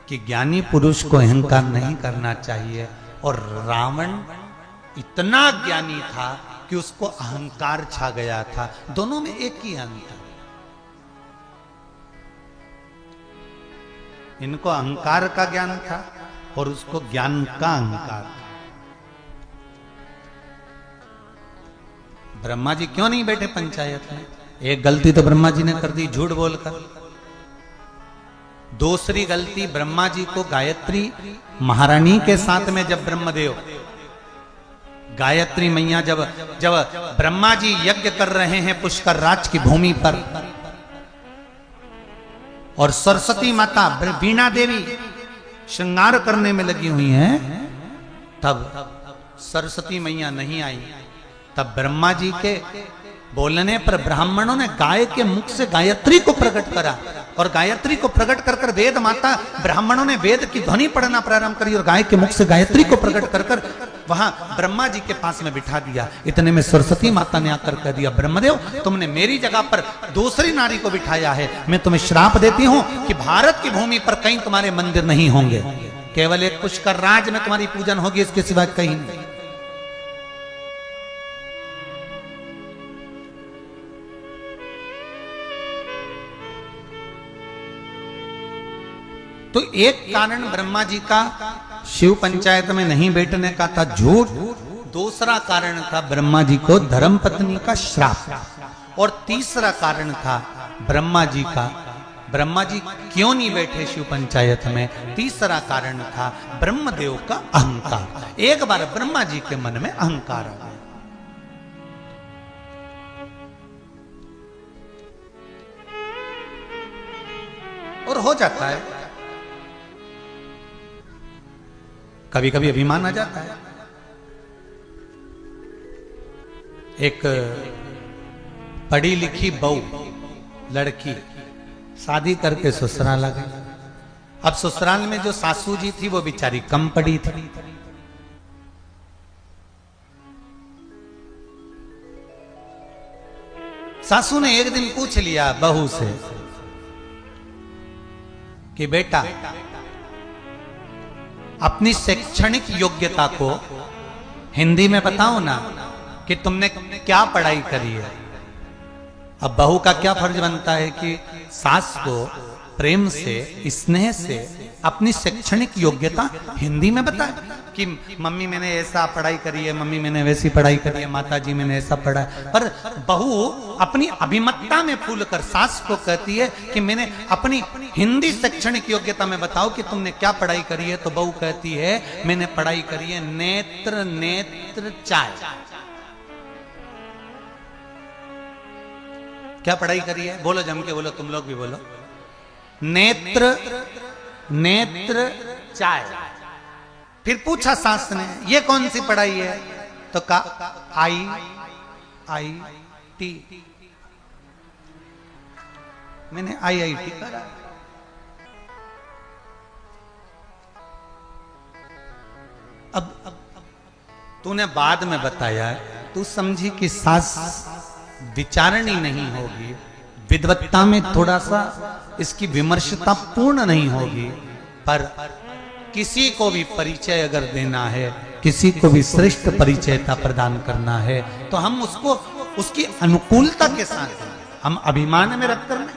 कि ज्ञानी पुरुष को अहंकार नहीं करना चाहिए, और रावण इतना ज्ञानी था कि उसको अहंकार छा गया था। दोनों में एक ही अंतर। इनको अहंकार का ज्ञान था और उसको ज्ञान का अहंकार था। ब्रह्मा जी क्यों नहीं बैठे पंचायत में? एक गलती तो ब्रह्मा जी ने कर दी झूठ बोलकर। दूसरी गलती, ब्रह्मा जी को गायत्री महारानी के साथ में जब ब्रह्मदेव, गायत्री मैया जब जब ब्रह्मा जी यज्ञ कर रहे हैं पुष्कर राज की भूमि पर, और सरस्वती माता वीणा देवी श्रृंगार करने में लगी हुई हैं, तब सरस्वती मैया नहीं आई। तब ब्रह्मा जी के बोलने पर ब्राह्मणों ने गाय के मुख से गायत्री को प्रकट करा, और गायत्री को प्रकट कर कर वेद माता, ब्राह्मणों ने वेद की ध्वनि पढ़ना प्रारंभ करी और गाय के मुख से गायत्री को प्रकट कर कर वहां ब्रह्मा जी के पास में बिठा दिया। इतने में सरस्वती माता ने आकर कह दिया, ब्रह्मदेव तुमने मेरी जगह पर दूसरी नारी को बिठाया है, मैं तुम्हें श्राप देती हूं कि भारत की भूमि पर कहीं तुम्हारे मंदिर नहीं होंगे, केवल एक पुष्कर राज में तुम्हारी पूजन होगी, इसके सिवा कहीं नहीं। तो एक कारण ब्रह्मा जी का शिव पंचायत में नहीं बैठने का था झूठ, दूसरा कारण था ब्रह्मा जी को धर्म पत्नी का श्राप, और तीसरा कारण था ब्रह्मा जी का, ब्रह्मा जी क्यों नहीं बैठे शिव पंचायत में, तीसरा कारण था ब्रह्मदेव का अहंकार। एक बार ब्रह्मा जी के मन में अहंकार आ गया। और हो जाता है, कभी कभी अभिमान आ जाता है। एक पढ़ी लिखी बहू लड़की शादी करके ससुराल आ गई। अब ससुराल में जो सासू जी थी वो बेचारी कम पढ़ी थी। सासू ने एक दिन पूछ लिया बहू से कि बेटा अपनी शैक्षणिक योग्यता को हिंदी में बताओ ना कि तुमने क्या पढ़ाई करी है। अब बहू का क्या फर्ज बनता है कि सास को प्रेम से, स्नेह से अपनी शैक्षणिक योग्यता हिंदी में बताए कि मम्मी मैंने ऐसा पढ़ाई करी है, मम्मी मैंने वैसी पढ़ाई करी है, माता जी मैंने ऐसा पढ़ा है। पर बहू अपनी अभिमतता में फूल कर सास को कहती है कि मैंने अपनी हिंदी शैक्षणिक योग्यता में बताओ कि तुमने क्या पढ़ाई करी है। तो बहू कहती है मैंने पढ़ाई करी है नेत्र नेत्र चाय। क्या पढ़ाई करी है? बोलो जम के बोलो, तुम लोग भी बोलो। नेत्र नेत्र चाय। फिर पूछा सास ने ये कौन सी पढ़ाई है? तो कहा IIT। मैंने IIT करा। अब तूने बाद में बताया, तू समझी कि सास विचारणी नहीं होगी, विद्वत्ता में थोड़ा सा इसकी विमर्शता पूर्ण नहीं होगी, पर किसी को भी परिचय अगर देना है, किसी को भी श्रेष्ठ परिचयता प्रदान करना है, तो हम उसको उसकी अनुकूलता के साथ, हम अभिमान में रखकर नहीं।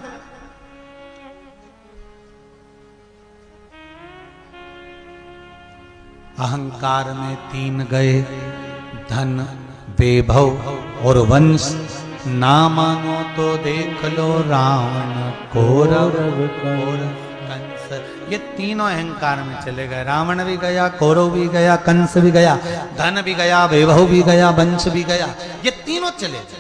अहंकार में तीन गए, धन वैभव और वंश, ना मानो तो देख लो रावण कौरव और कंस। ये तीनों अहंकार में चले गए। रावण भी गया, कौरव भी गया, कंस भी गया, धन भी गया, वैभव भी गया, वंश भी गया, ये तीनों चले गए।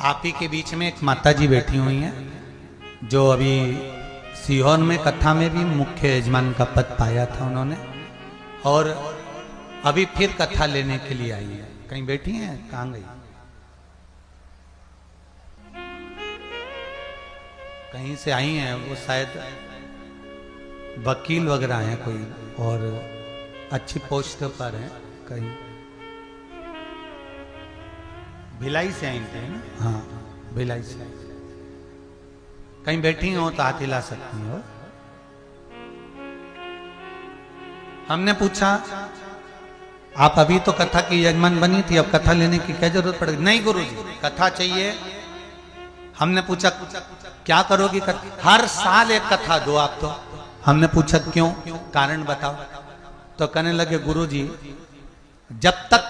आप ही के बीच में एक माता जी बैठी हुई हैं जो अभी सीहोर में कथा में भी मुख्य यजमान का पद पाया था उन्होंने, और अभी फिर कथा लेने के लिए आई है। कहीं बैठी हैं? कहाँ गई? कहीं से आई हैं वो, शायद वकील वगैरह हैं कोई, और अच्छी पोस्ट पर हैं कहीं। भिलाई से आई थी ना? हाँ, भिलाई से। कहीं बैठी हो तो हाथ हिला सकती हो। हमने पूछा आप अभी तो कथा की यजमान बनी थी, अब कथा लेने की क्या जरूरत पड़ेगी? नहीं गुरुजी, कथा चाहिए। हमने पूछा क्या करोगी कथा? हर साल एक कथा दो आप तो। हमने पूछा क्यों, कारण बताओ। तो कहने लगे गुरुजी, जब तक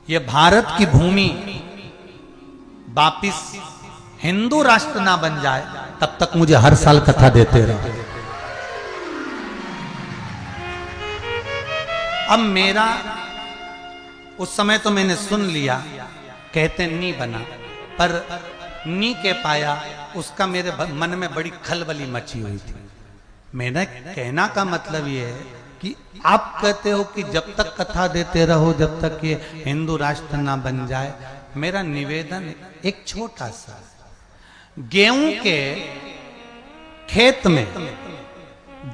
ये भारत की भूमि वापिस हिंदू राष्ट्र ना बन जाए तब तक मुझे हर साल कथा देते रहो। अब मेरा उस समय तो मैंने सुन लिया, कहते नहीं बना, पर नहीं कह पाया, उसका मेरे मन में बड़ी खलबली मची हुई थी। मेरा कहना का मतलब ये है कि आप कहते हो कि जब तक कथा देते रहो जब तक ये हिंदू राष्ट्र ना बन जाए। मेरा निवेदन एक छोटा सा, गेहूं के खेत में,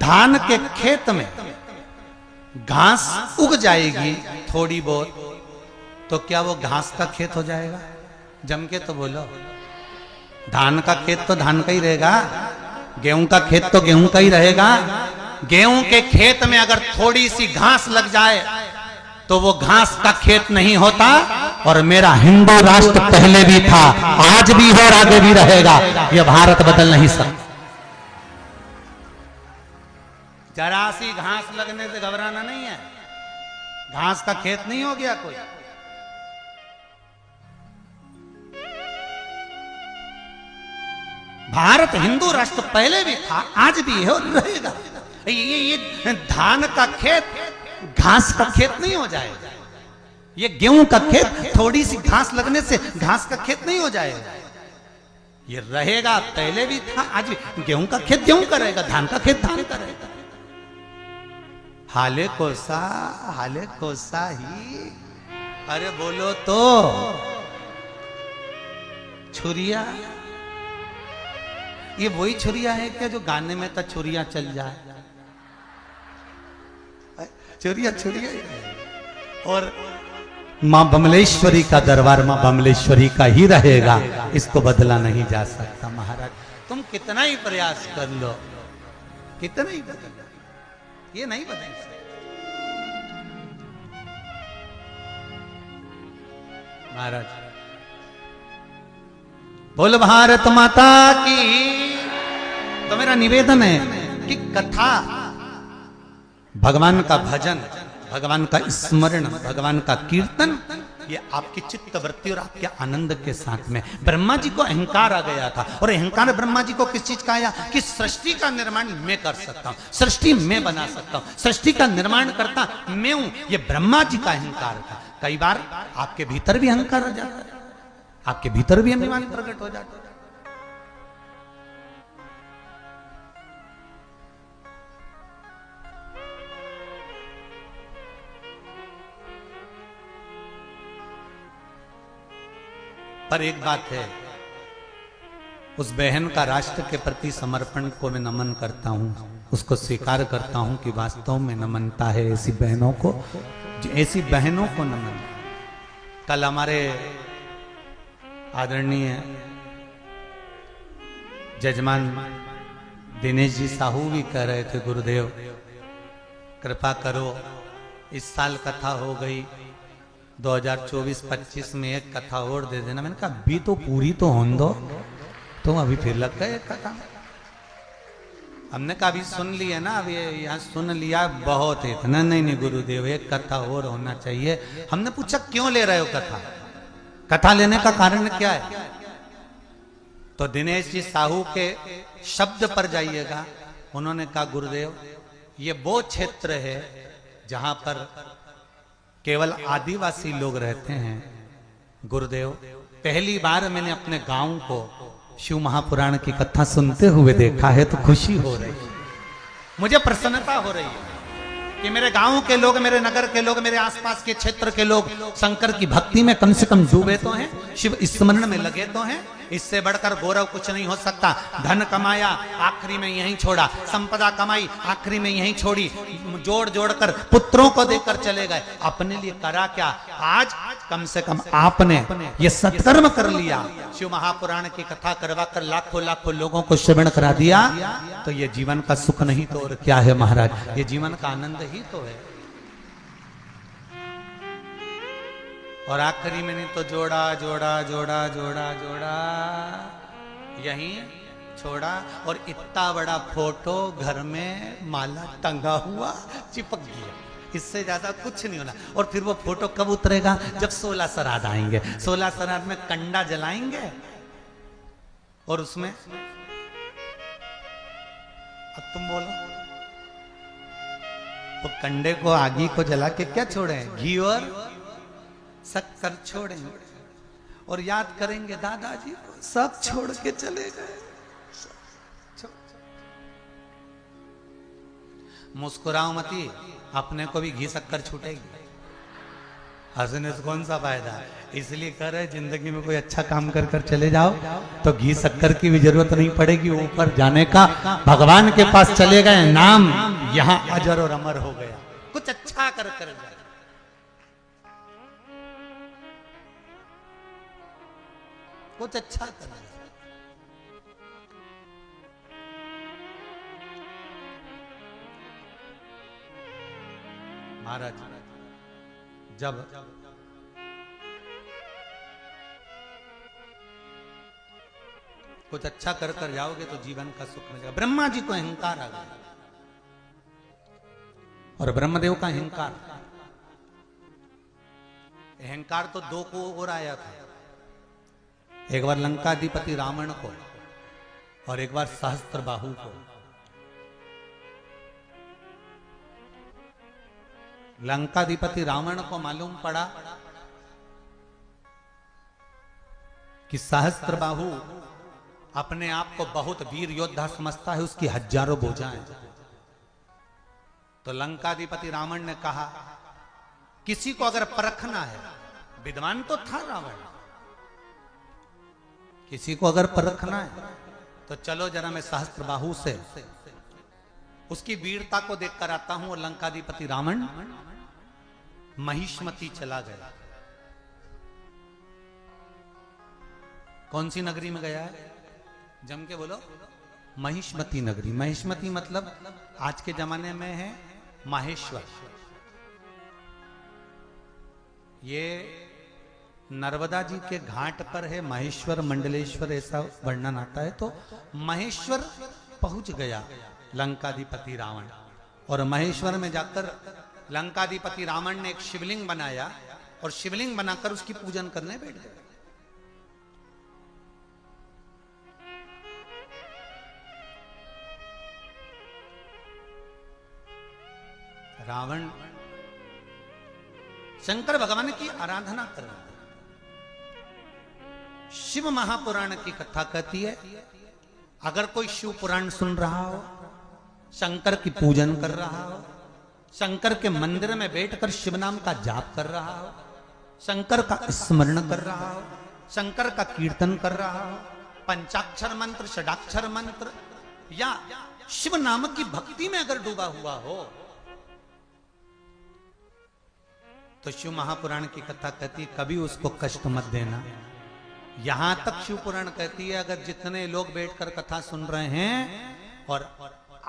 धान के खेत में घास उग जाएगी थोड़ी बहुत, तो क्या वो घास का खेत हो जाएगा? जम के तो बोलो। धान का खेत तो धान का ही रहेगा, गेहूं का खेत तो गेहूं का ही रहेगा। गेहूं के खेत में अगर थोड़ी सी घास लग जाए तो वो घास का खेत नहीं होता। और मेरा हिंदू राष्ट्र पहले भी था, आज भी है और आगे भी रहेगा। ये भारत बदल नहीं सकता। जरा सी घास लगने से घबराना नहीं है। घास का खेत नहीं हो गया कोई। भारत हिंदू राष्ट्र पहले भी था, आज भी है और रहेगा। ये धान का खेत घास का खेत नहीं हो जाएगा। ये गेहूं का खेत थोड़ी सी घास लगने से घास का खेत नहीं हो जाएगा। ये रहेगा, पहले भी था, आज भी। गेहूं का खेत गेहूं का रहेगा, धान का खेत धान का रहेगा। हाले कोसा ही। अरे बोलो तो। छुरिया, ये वही छुरिया है क्या जो गाने में तो छुरिया चल जाए? छुरिया छुरिया। और मां बमलेश्वरी का दरबार मां बमलेश्वरी का ही रहेगा, इसको बदला नहीं जा सकता। महाराज तुम कितना ही प्रयास कर लो, कितना ही बदल, ये नहीं बदल सकता। महाराज बोल भारत माता की। तो मेरा निवेदन है कि कथा, भगवान का भजन, भगवान का स्मरण, भगवान का कीर्तन, ये आपकी चित्त वृत्ति और आपके आनंद के साथ में। ब्रह्मा जी को अहंकार आ गया था, और अहंकार ब्रह्मा जी को किस चीज का आया कि सृष्टि का निर्माण मैं कर सकता हूं, सृष्टि मैं बना सकता हूं, सृष्टि का निर्माण करता मैं हूं। ये ब्रह्मा जी का अहंकार था। कई बार आपके भीतर भी अहंकार आ जाता है, आपके भीतर भी अभिमान प्रकट हो जाता है। पर एक बात है, उस बहन का राष्ट्र के प्रति समर्पण को मैं नमन करता हूं, उसको स्वीकार करता हूं कि वास्तव में नमनता है ऐसी बहनों को, ऐसी बहनों को नमन। कल हमारे आदरणीय जजमान दिनेश जी साहू भी कह रहे थे, गुरुदेव कृपा करो, इस साल कथा हो गई, 2024-25 में एक कथा और दे देना। मैंने कहा अभी तो पूरी तो होने दो, तुम अभी फिर लग गए एक कथा। हमने कहा अभी सुन लिया ना, अभी यहाँ सुन लिया बहुत है। इतना नहीं गुरुदेव, एक कथा और होना चाहिए। हमने पूछा क्यों ले रहे हो कथा, कथा लेने का कारण क्या है? तो दिनेश जी साहू के शब्द पर जाइएगा। उन्होंने कहा गुरुदेव ये वो क्षेत्र है जहां पर केवल आदिवासी लोग रहते हैं। गुरुदेव पहली बार मैंने अपने गांव को शिव महापुराण की कथा सुनते हुए देखा है, तो खुशी हो रही है, मुझे प्रसन्नता हो रही है। कि मेरे गांव के लोग, मेरे नगर के लोग, मेरे आसपास के क्षेत्र के लोग शंकर की भक्ति में कम से कम डूबे तो हैं, शिव स्मरण में लगे तो हैं। इससे बढ़कर गौरव कुछ नहीं हो सकता। धन कमाया, आखिरी में यहीं छोड़ा। संपदा कमाई, आखिरी में यहीं छोड़ी। जोड़ जोड़ कर पुत्रों को देकर चले गए, अपने लिए करा क्या? आज कम से कम आपने ये सत्कर्म कर लिया, शिव महापुराण की कथा करवा कर लाखों लाखों लोगों को श्रवण करा दिया, तो ये जीवन का सुख नहीं तो और क्या है महाराज? ये जीवन का आनंद ही तो है। और आखिरी में नहीं तो जोड़ा जोड़ा जोड़ा जोड़ा जोड़ा यहीं छोड़ा, और इतना बड़ा फोटो घर में माला टंगा हुआ चिपक गया। इससे ज्यादा कुछ नहीं होना। और फिर वो फोटो कब उतरेगा? जब 16 श्राद्ध आएंगे। 16 श्राद्ध में कंडा जलाएंगे और उसमें, अब तुम बोलो, तो कंडे को, आगी को जला के क्या छोड़े? घी और शक्कर छोड़ेंगे और याद करेंगे दादाजी को, सब छोड़ के चले गए। मुस्कुराओ मती, अपने को भी घी शक्कर छूटेगी। हंसने से कौन सा फायदा है? इसलिए कह रहे जिंदगी में कोई अच्छा काम कर कर चले जाओ तो घी शक्कर की भी जरूरत नहीं पड़ेगी। ऊपर जाने का, भगवान के पास चले गए, नाम यहाँ अजर और अमर हो गया। कुछ अच्छा कर कर जाए। कुछ अच्छा कर। महाराज जब कुछ अच्छा कर कर जाओगे तो जीवन का सुख मिलेगा। ब्रह्मा जी को अहंकार आ गया और ब्रह्मदेव का अहंकार, अहंकार तो दो को और आया था। एक बार लंकाधिपति रावण को और एक बार सहस्त्रबाहु को। लंकाधिपति रावण को मालूम पड़ा कि सहस्त्रबाहु अपने आप को बहुत वीर योद्धा समझता है, उसकी हजारों भुजाएं। तो लंकाधिपति रावण ने कहा, किसी को अगर परखना है, विद्वान तो था रावण, किसी को अगर परखना है तो चलो जरा मैं सहस्त्रबाहु से उसकी वीरता को देखकर आता हूं। और लंकाधिपति रावण महिष्मती चला गया। कौन सी नगरी में गया है? जम के बोलो। महिष्मती नगरी। महिष्मती मतलब आज के जमाने में है माहेश्वर। ये नर्मदा जी के घाट पर है महेश्वर, मंडलेश्वर ऐसा वर्णन आता है। तो महेश्वर पहुंच गया लंकाधिपति रावण, और महेश्वर में जाकर लंकाधिपति रावण ने एक शिवलिंग बनाया और शिवलिंग बनाकर उसकी पूजन करने बैठ गए। रावण शंकर भगवान की आराधना कर रहा है। शिव महापुराण की कथा कहती है, अगर कोई शिव पुराण सुन रहा हो, शंकर की पूजन कर रहा हो, शंकर के मंदिर में बैठकर शिव नाम का जाप कर रहा हो, शंकर का स्मरण कर रहा हो, शंकर का कीर्तन कर रहा हो, पंचाक्षर मंत्र, षडाक्षर मंत्र या शिव नाम की भक्ति में अगर डूबा हुआ हो, तो शिव महापुराण की कथा कहती कभी उसको कष्ट मत देना। यहां तक शिव पुराण कहती है, अगर जितने लोग बैठकर कथा सुन रहे हैं और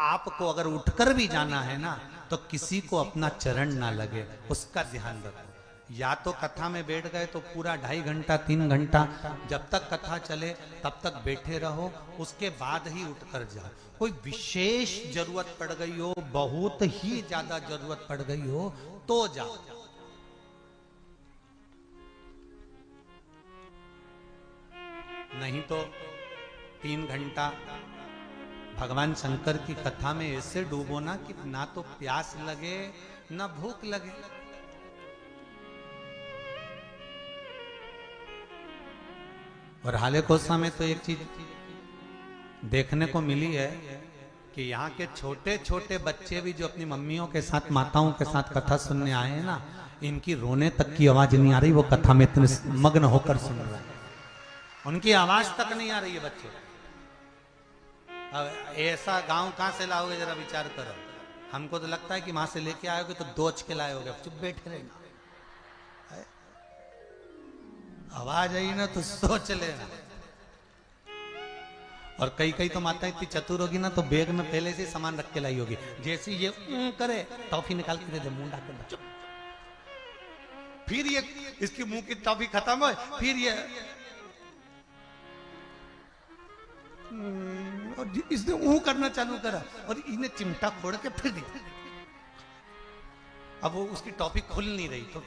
आपको अगर उठकर भी जाना है ना, तो किसी को अपना चरण ना लगे, उसका ध्यान रखो। या तो कथा में बैठ गए तो पूरा 2.5 घंटा 3 घंटा जब तक कथा चले तब तक बैठे रहो, उसके बाद ही उठकर जाओ। कोई विशेष जरूरत पड़ गई हो, बहुत ही ज्यादा जरूरत पड़ गई हो तो जाओ। नहीं तो 3 घंटा भगवान शंकर की कथा में ऐसे डूबो ना कि ना तो प्यास लगे ना भूख लगे। और हाले कोसा में तो एक चीज देखने को मिली है कि यहाँ के छोटे छोटे बच्चे भी जो अपनी मम्मियों के साथ माताओं के साथ कथा सुनने आए हैं ना, इनकी रोने तक की आवाज नहीं आ रही, वो कथा में इतने मग्न होकर सुन रहे हैं, उनकी आवाज तक नहीं आ रही है बच्चे। अब ऐसा गांव कहां से लाओगे जरा विचार करो। हमको तो लगता है कि वहां से लेके आयोगे तो दोच के लाए होगे, चुप बैठे रहना, आवाज आई ना तो सोच लेना। और कई कई तो माता इतनी चतुर होगी ना, तो बैग में पहले से सामान रख के लाई होगी, जैसे ये करे टॉफी निकाल के दे दे, मुंह डाल के, फिर ये इसकी मुंह की टॉफी खत्म हो, फिर ये और इसने ऊं करना चालू करा और इन्हें चिमटा फोड़ के फिर दी। अब वो उसकी टॉफी खुल नहीं रही, तो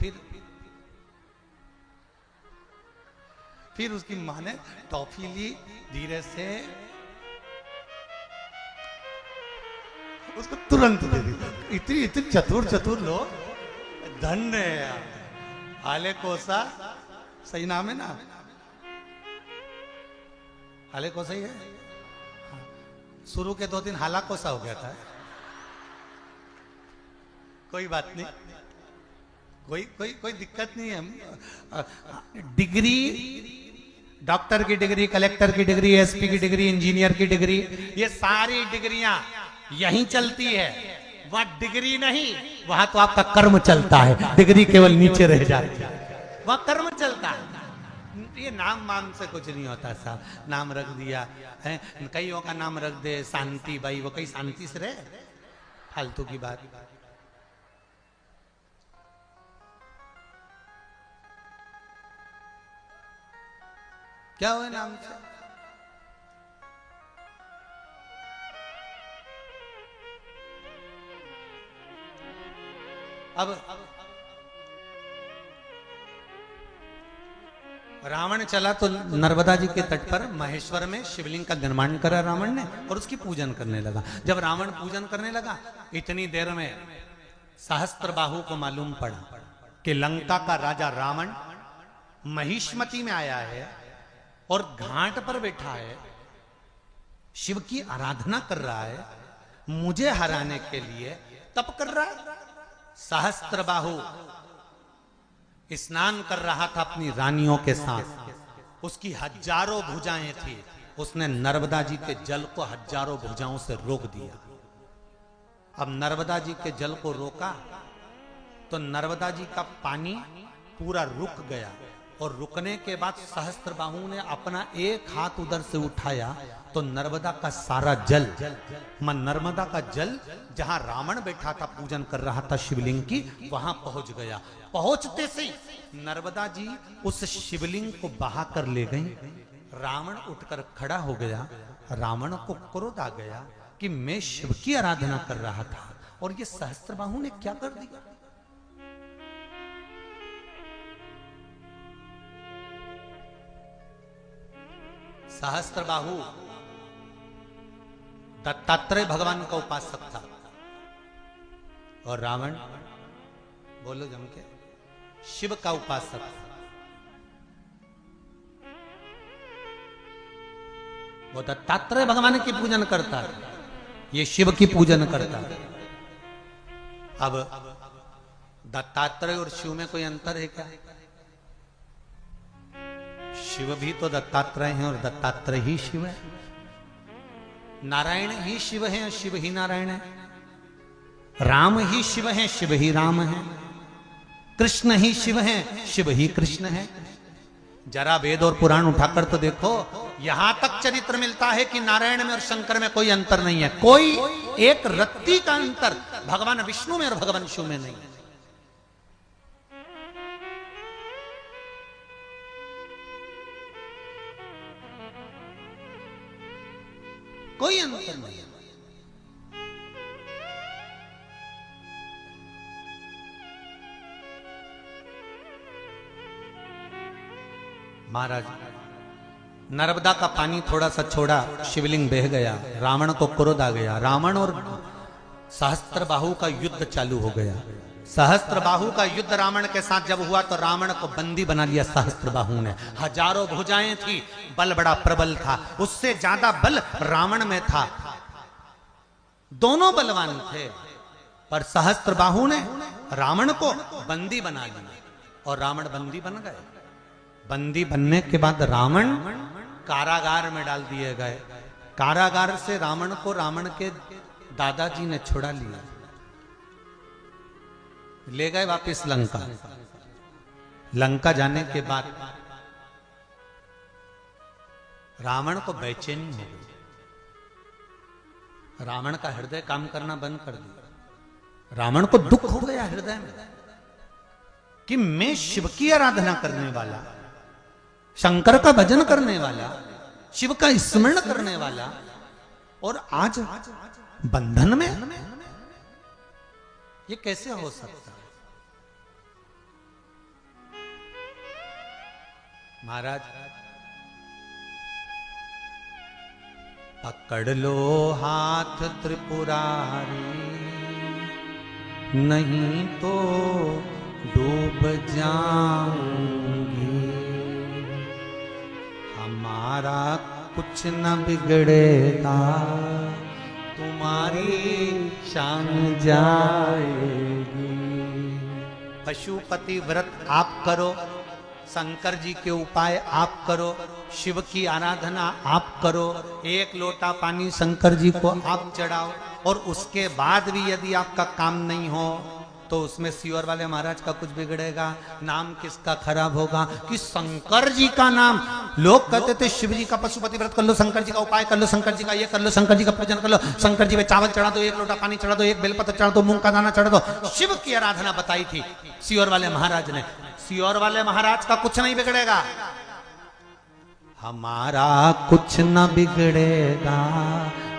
फिर उसकी माँ ने टॉफी ली, धीरे से उसको तुरंत दे दी। इतनी इतनी चतुर चतुर लोग, धन्य है यार। आले कोसा सही नाम है ना, आले कोसा ही है। शुरू के 2 दिन हाला कोसा हो गया था, कोई बात नहीं, कोई दिक्कत नहीं है। डिग्री, डॉक्टर की डिग्री, कलेक्टर की डिग्री, एसपी की डिग्री, इंजीनियर की डिग्री, ये सारी डिग्रियां यहीं चलती है, वहां डिग्री नहीं, वहां तो आपका कर्म चलता है, डिग्री केवल नीचे रह जाती है, वहां कर्म चलता है। ये नाम वाम से कुछ नहीं होता साहब, नाम रख दिया है, कईयों का नाम रख दे शांति भाई, वो कई शांति से रहे, फालतू की बात। क्या हुआ नाम से? अब रावण चला तो नर्मदा जी के तट पर महेश्वर में शिवलिंग का निर्माण करा रावण ने और उसकी पूजन करने लगा। जब रावण पूजन करने लगा, इतनी देर में सहस्त्रबाहु को मालूम पड़ा कि लंका का राजा रावण महिष्मती में आया है और घाट पर बैठा है, शिव की आराधना कर रहा है, मुझे हराने के लिए तप कर रहा है। सहस्त्रबाहु स्नान कर रहा था अपनी रानियों के साथ, उसकी हजारों भुजाएं थी, उसने नर्मदा जी के जल को हजारों भुजाओं से रोक दिया। अब नर्मदा जी के जल को रोका तो नर्मदा जी का पानी पूरा रुक गया और रुकने के बाद सहस्त्रबाहु ने अपना एक हाथ उधर से उठाया तो नर्मदा का सारा जल, नर्मदा का जल जहां रावण बैठा था पूजन कर रहा था शिवलिंग की, वहां पहुंच गया। पहुंचते से नर्मदा जी उस शिवलिंग को बहा कर ले गई। रावण उठकर खड़ा हो गया। रावण को क्रोध आ गया कि मैं शिव की आराधना कर रहा था और ये सहस्त्रबाहु ने क्या कर दिया। सहस्त्रबाहु दत्तात्रेय भगवान का उपासक था और रावण, बोलो जम के, शिव का उपासक। वो दत्तात्रेय भगवान की पूजन करता है, ये शिव की पूजन करता है। अब दत्तात्रेय और शिव में कोई अंतर है क्या? शिव भी तो दत्तात्रेय हैं और दत्तात्रेय ही शिव है। नारायण ही शिव है और शिव ही नारायण है। राम ही शिव है, शिव ही राम है। कृष्ण ही शिव है, शिव ही कृष्ण है। जरा वेद और पुराण उठाकर तो देखो, यहां तक चरित्र मिलता है कि नारायण में और शंकर में कोई अंतर नहीं है। कोई एक रत्ती का अंतर भगवान विष्णु में और भगवान शिव में नहीं है। कोई अंतर नहीं है। महाराज, नर्मदा का पानी थोड़ा सा छोड़ा, शिवलिंग बह गया। रावण को क्रोध आ गया। रावण और सहस्त्रबाहु का युद्ध चालू हो गया। सहस्त्रबाहु का युद्ध रावण के साथ जब हुआ तो रावण को बंदी बना लिया सहस्त्रबाहु ने। हजारों भुजाएं थी, बल बड़ा प्रबल था, उससे ज्यादा बल रावण में था। दोनों बलवान थे, पर सहस्त्रबाहु ने रावण को बंदी बना लिया और रावण बंदी बन गए। बंदी बनने के बाद रावण कारागार में डाल दिए गए। कारागार से रावण को रावण के दादाजी ने छुड़ा लिया, ले गए वापस लंका। लंका जाने के बाद रावण को बेचैनी हो गई। रावण का हृदय काम करना बंद कर दिया। रावण को दुख हो गया हृदय में कि मैं शिव की आराधना करने वाला, शंकर का भजन करने वाला, शिव का स्मरण करने वाला, और आज बंधन में, ये कैसे हो सकता है? महाराज, पकड़ लो हाथ त्रिपुरारी, नहीं तो डूब जाऊंगी। हमारा कुछ न बिगड़ेगा, तुम्हारी शान जाएगी। पशुपति व्रत आप करो, शंकर जी के उपाय आप करो, शिव की आराधना आप करो, एक लोटा पानी शंकर जी को आप चढ़ाओ, और उसके बाद भी यदि आपका काम नहीं हो तो उसमें सियोर वाले महाराज का कुछ बिगड़ेगा? नाम किसका खराब होगा? कि शंकर जी का नाम, लोग कहते थे शिव जी का पशुपति व्रत कर लो, शंकर जी का उपाय कर लो, शंकर जी का ये कर लो, शंकर जी का पूजन कर लो, शंकर जी पे चावल चढ़ा दो, एक लोटा पानी चढ़ा दो, एक बेलपत्र चढ़ा दो, मूंग का दाना चढ़ा दो। शिव की आराधना बताई थी सियोर वाले महाराज ने। सियोर वाले महाराज का कुछ नहीं बिगड़ेगा। हमारा कुछ न बिगड़ेगा,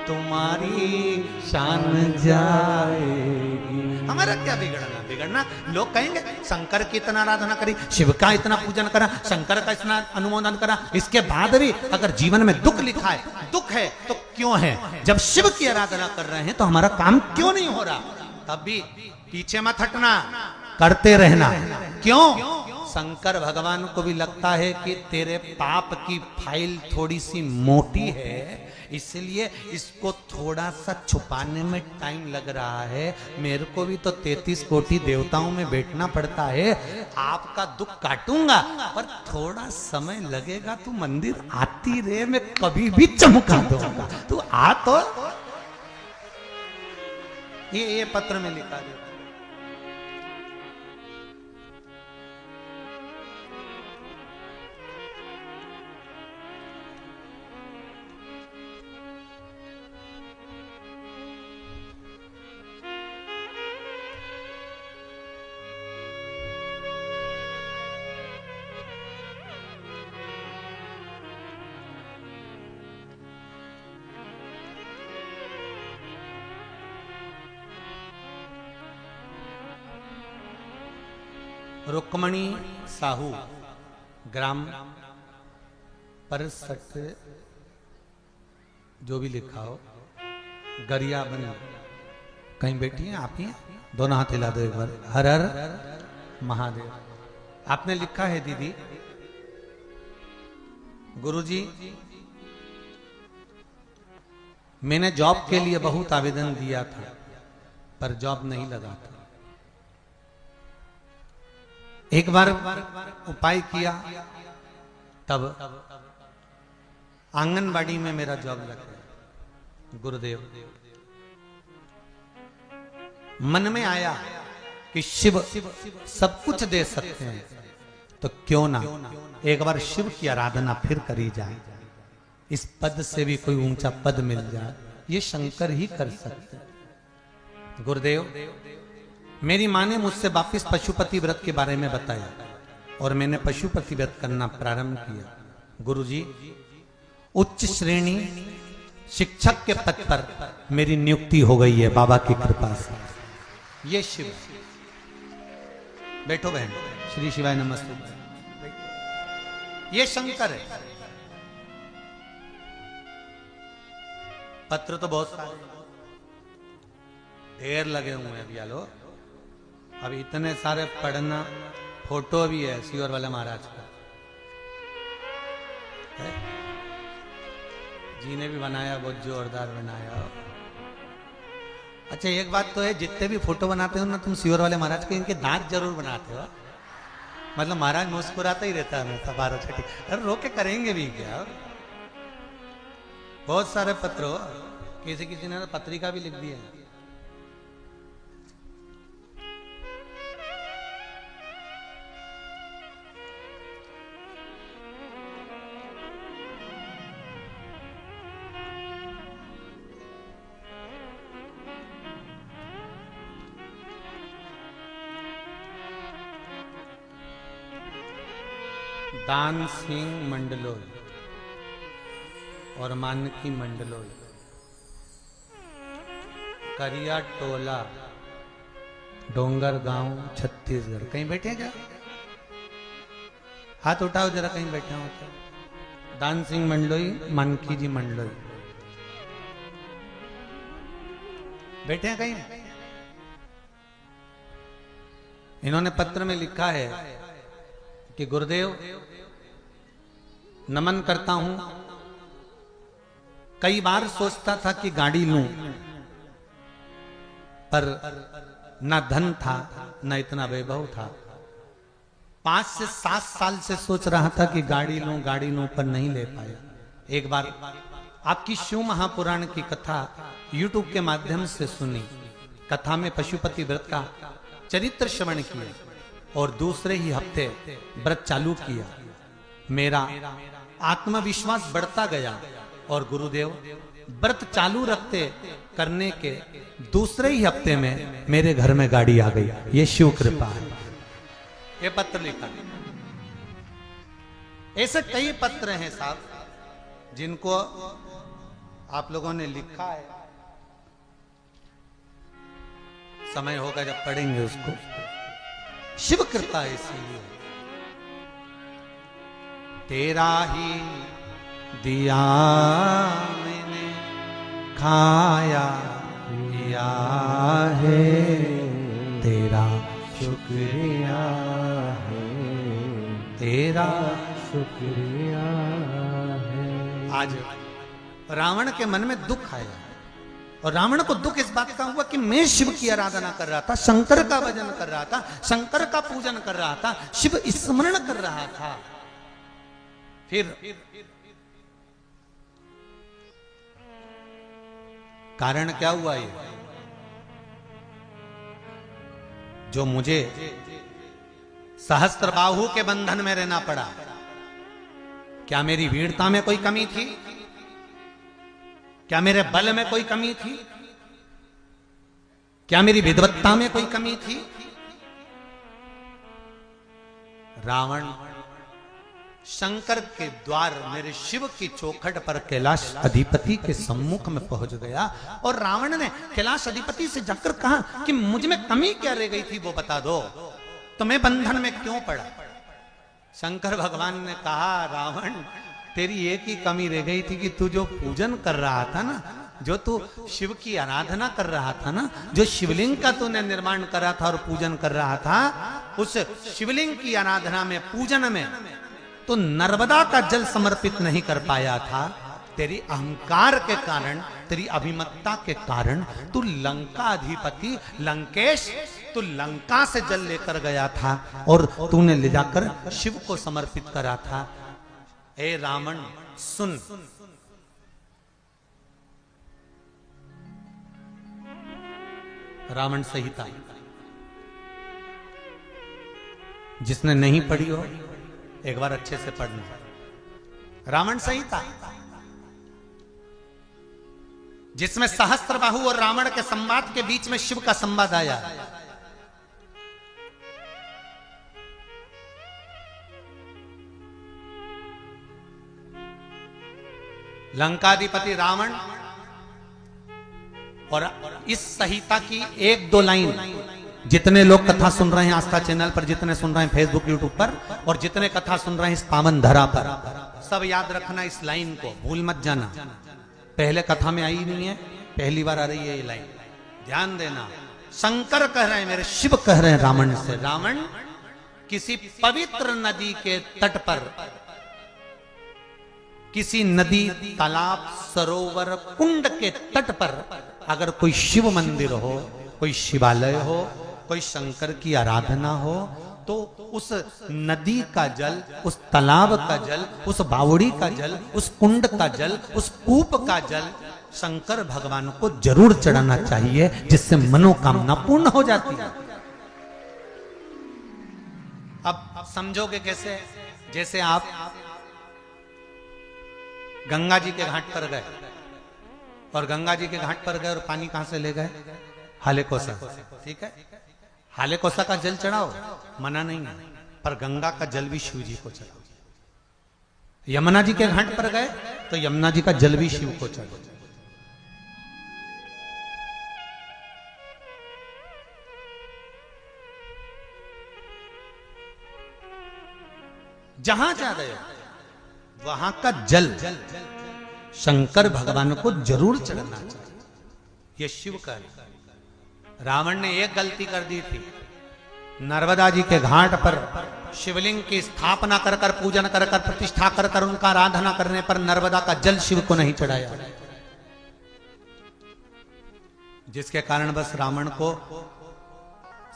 तुम्हारी शान जाएगी। हमारा क्या बिगड़ना? बिगड़ना लोग कहेंगे शंकर की इतना आराधना करी, शिव का इतना पूजन करा, शंकर का इतना अनुमोदन करा, इसके बाद भी अगर जीवन में दुख लिखा है, दुख है तो क्यों है? जब शिव की आराधना कर रहे हैं तो हमारा काम क्यों नहीं हो रहा? तब भी पीछे मत हटना, करते रहना। क्यों? शंकर भगवान को भी लगता है कि तेरे पाप की फाइल थोड़ी सी मोटी है, इसलिए इसको थोड़ा सा छुपाने में टाइम लग रहा है। मेरे को भी तो 33 कोटि देवताओं में बैठना पड़ता है। आपका दुख काटूंगा पर थोड़ा समय लगेगा। तू मंदिर आती रहे, मैं कभी भी चमका दूंगा, तू आ तो। ये पत्र में लिखा है। रुक्मणी साहू, ग्राम परसठ, जो भी लिखा हो, गरियाबंद। कहीं बैठी हैं आप? ही दोनों हाथ हिला दो एक बार। हर हर महादेव। आपने लिखा है दीदी, गुरुजी मैंने जॉब के लिए बहुत आवेदन दिया था पर जॉब नहीं लगा था। एक बार उपाय किया, तब आंगनबाड़ी में मेरा जॉब लग गया। गुरुदेव, मन में आया कि शिव सब कुछ दे सकते हैं, तो क्यों ना एक बार शिव की आराधना फिर करी जाए। इस पद से भी कोई ऊंचा पद मिल जाए, ये शंकर ही कर सकते। गुरुदेव, मेरी माँ ने मुझसे वापिस पशुपति व्रत के बारे में बताया और मैंने पशुपति व्रत करना प्रारंभ किया। गुरुजी, उच्च श्रेणी शिक्षक के पद पर मेरी नियुक्ति हो गई है बाबा की कृपा से। ये शिव। बैठो बहन, श्री शिवाय नमस्ते। ये शंकर है। पत्र तो बहुत सारे ढेर लगे हुए हैं भैया लोग। अब इतने सारे पढ़ना, फोटो भी है सियोर वाले महाराज का, जी ने भी बनाया, बहुत जोरदार बनाया। अच्छा एक बात तो है, जितने भी फोटो बनाते हो ना तुम सियोर वाले महाराज के, इनके दांत जरूर बनाते हो। मतलब महाराज मुस्कुराता ही रहता है हमेशा 12 छठी। अरे रोके करेंगे भी क्या? बहुत सारे पत्र हो, किसी किसी ने पत्रिका भी लिख दी है। दान सिंह मंडलोई और मानकी मंडलोई, करिया टोला, डोंगर गांव, छत्तीसगढ़। कहीं बैठे हैं क्या? हाथ उठाओ जरा, कहीं बैठे हो क्या? दान सिंह मंडलोई, मानकी जी मंडलोई, बैठे हैं कहीं? इन्होंने पत्र में लिखा है कि गुरुदेव नमन करता हूं। कई बार सोचता था कि गाड़ी लूं, पर न धन था न इतना वैभव था। 5 से 7 साल से सोच रहा था कि गाड़ी लूं पर नहीं ले पाया। एक बार आपकी शिव महापुराण की कथा YouTube के माध्यम से सुनी। कथा में पशुपति व्रत का चरित्र श्रवण किया और दूसरे ही हफ्ते व्रत चालू किया। मेरा आत्मविश्वास बढ़ता गया और गुरुदेव व्रत चालू रखते करने के दूसरे ही हफ्ते में मेरे घर में गाड़ी आ गई। ये शिव कृपा है। ये पत्र लिखा। ऐसे कई पत्र हैं साहब जिनको आप लोगों ने लिखा है। समय होगा जब पढ़ेंगे उसको। शिव कृपा इसीलिए। तेरा ही दिया मैंने खाया पिया है, तेरा शुक्रिया है, तेरा शुक्रिया है। आज रावण के मन में दुख आया और रावण को दुख इस बात का हुआ कि मैं शिव की आराधना कर रहा था, शंकर का भजन कर रहा था, शंकर का पूजन कर रहा था, शिव स्मरण कर रहा था। फिर कारण क्या हुआ? ये जो मुझे सहस्त्र बाहु के बंधन में रहना पड़ा, क्या मेरी वीरता में कोई कमी थी? क्या मेरे बल में कोई कमी थी? क्या मेरी विद्वत्ता में कोई कमी थी? रावण शंकर के द्वार मेरे शिव की चौखट पर कैलाश अधिपति के सम्मुख में पहुंच गया और रावण ने कैलाश अधिपति से जाकर कहा कि मुझ में कमी क्या रह गई थी वो बता दो, तो मैं बंधन में क्यों पड़ा? शंकर भगवान ने कहा, रावण तेरी एक ही कमी रह गई थी कि तू जो पूजन कर रहा था ना, जो तू शिव की आराधना कर रहा था ना, जो शिवलिंग का तूने निर्माण करा था और पूजन कर रहा था, उस शिवलिंग की आराधना में, पूजन में तो नर्मदा का जल समर्पित नहीं कर पाया था। तेरी अहंकार के कारण, तेरी अभिमत्ता के कारण तू लंका अधिपति लंकेश, तू लंका से जल लेकर गया था और तूने ले जाकर शिव को समर्पित करा था। ए रावण सुन, रावण संहिता जिसने नहीं पढ़ी हो एक बार अच्छे से पढ़ना। रावण संहिता जिसमें सहस्त्रबाहु और रावण के संवाद के बीच में शिव का संवाद आया। लंकाधिपति रावण और इस संहिता की 1-2 लाइन, जितने लोग कथा सुन रहे हैं आस्था चैनल पर, जितने सुन रहे हैं फेसबुक यूट्यूब पर और जितने कथा सुन रहे हैं इस पावन धरा पर, सब याद रखना इस लाइन को, भूल मत जाना। पहले कथा में आई नहीं है, पहली बार आ रही है ये लाइन, ध्यान देना। शंकर कह रहे हैं, मेरे शिव कह रहे हैं रावण से, रावण किसी पवित्र नदी के तट पर, किसी नदी, तालाब, सरोवर, कुंड के तट पर अगर कोई शिव मंदिर हो, कोई शिवालय हो, कोई शंकर की आराधना हो, तो उस नदी का जल, उस तालाब का जल, उस बावड़ी का जल, उस कुंड का जल, उस कूप का जल शंकर भगवान को जरूर चढ़ाना चाहिए, जिससे मनोकामना पूर्ण हो जाती है। अब समझोगे कैसे? जैसे आप गंगा जी के घाट पर गए, और गंगा जी के घाट पर गए और पानी कहां से ले गए? हाले कोसा, ठीक है, हाले कोसा का जल चढ़ाओ, मना नहीं है, पर गंगा का जल भी शिव जी को चढ़ाओ। यमुना जी के घाट पर गए तो यमुना जी का जल भी शिव को चढ़ाओ। जहां जा रहे हो वहां का जल शंकर भगवान को जरूर चढ़ना चाहिए, यह शिव का है। रावण ने एक गलती कर दी थी, नर्मदा जी के घाट पर शिवलिंग की स्थापना कर कर, पूजन कर कर, प्रतिष्ठा कर कर, उनका आराधना करने पर नर्मदा का जल शिव को नहीं चढ़ाया, जिसके कारण बस रावण को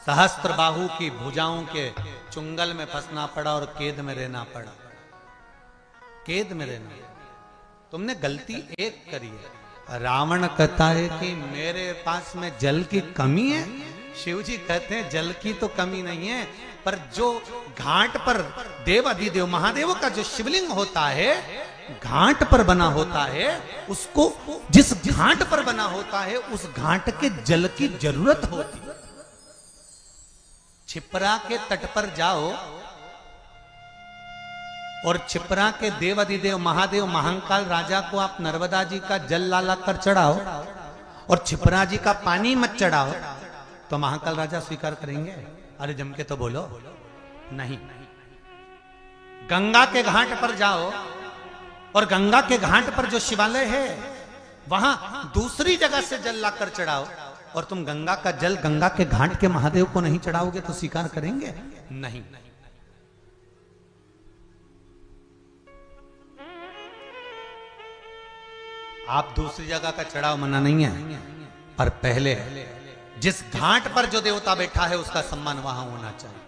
सहस्त्र बाहु की भुजाओं के चुंगल में फंसना पड़ा और कैद में रहना पड़ा। कैद में रहना, तुमने गलती एक करी है। रावण कहता है कि मेरे पास में जल की कमी है, शिव जी कहते हैं जल की तो कमी नहीं है, पर जो घाट पर देवाधिदेव महादेव का जो शिवलिंग होता है, घाट पर बना होता है, उसको जिस घाट पर बना होता है उस घाट के जल की जरूरत होती है। छिपरा के तट पर जाओ और छिपरा के देवाधिदेव महादेव महाकाल राजा को आप नर्मदा जी का जल ला कर चढ़ाओ और छिपरा जी का पानी मत चढ़ाओ, तो महाकाल राजा स्वीकार करेंगे? अरे जम के तो बोलो, नहीं। गंगा के घाट पर जाओ और गंगा के घाट पर जो शिवालय है वहां दूसरी जगह से जल लाकर चढ़ाओ, और तुम गंगा का जल गंगा के घाट के महादेव को नहीं चढ़ाओगे तो स्वीकार करेंगे? नहीं। आप दूसरी जगह का चढ़ाओ, मना नहीं है, पर पहले जिस घाट पर जो देवता बैठा है उसका सम्मान वहां होना चाहिए।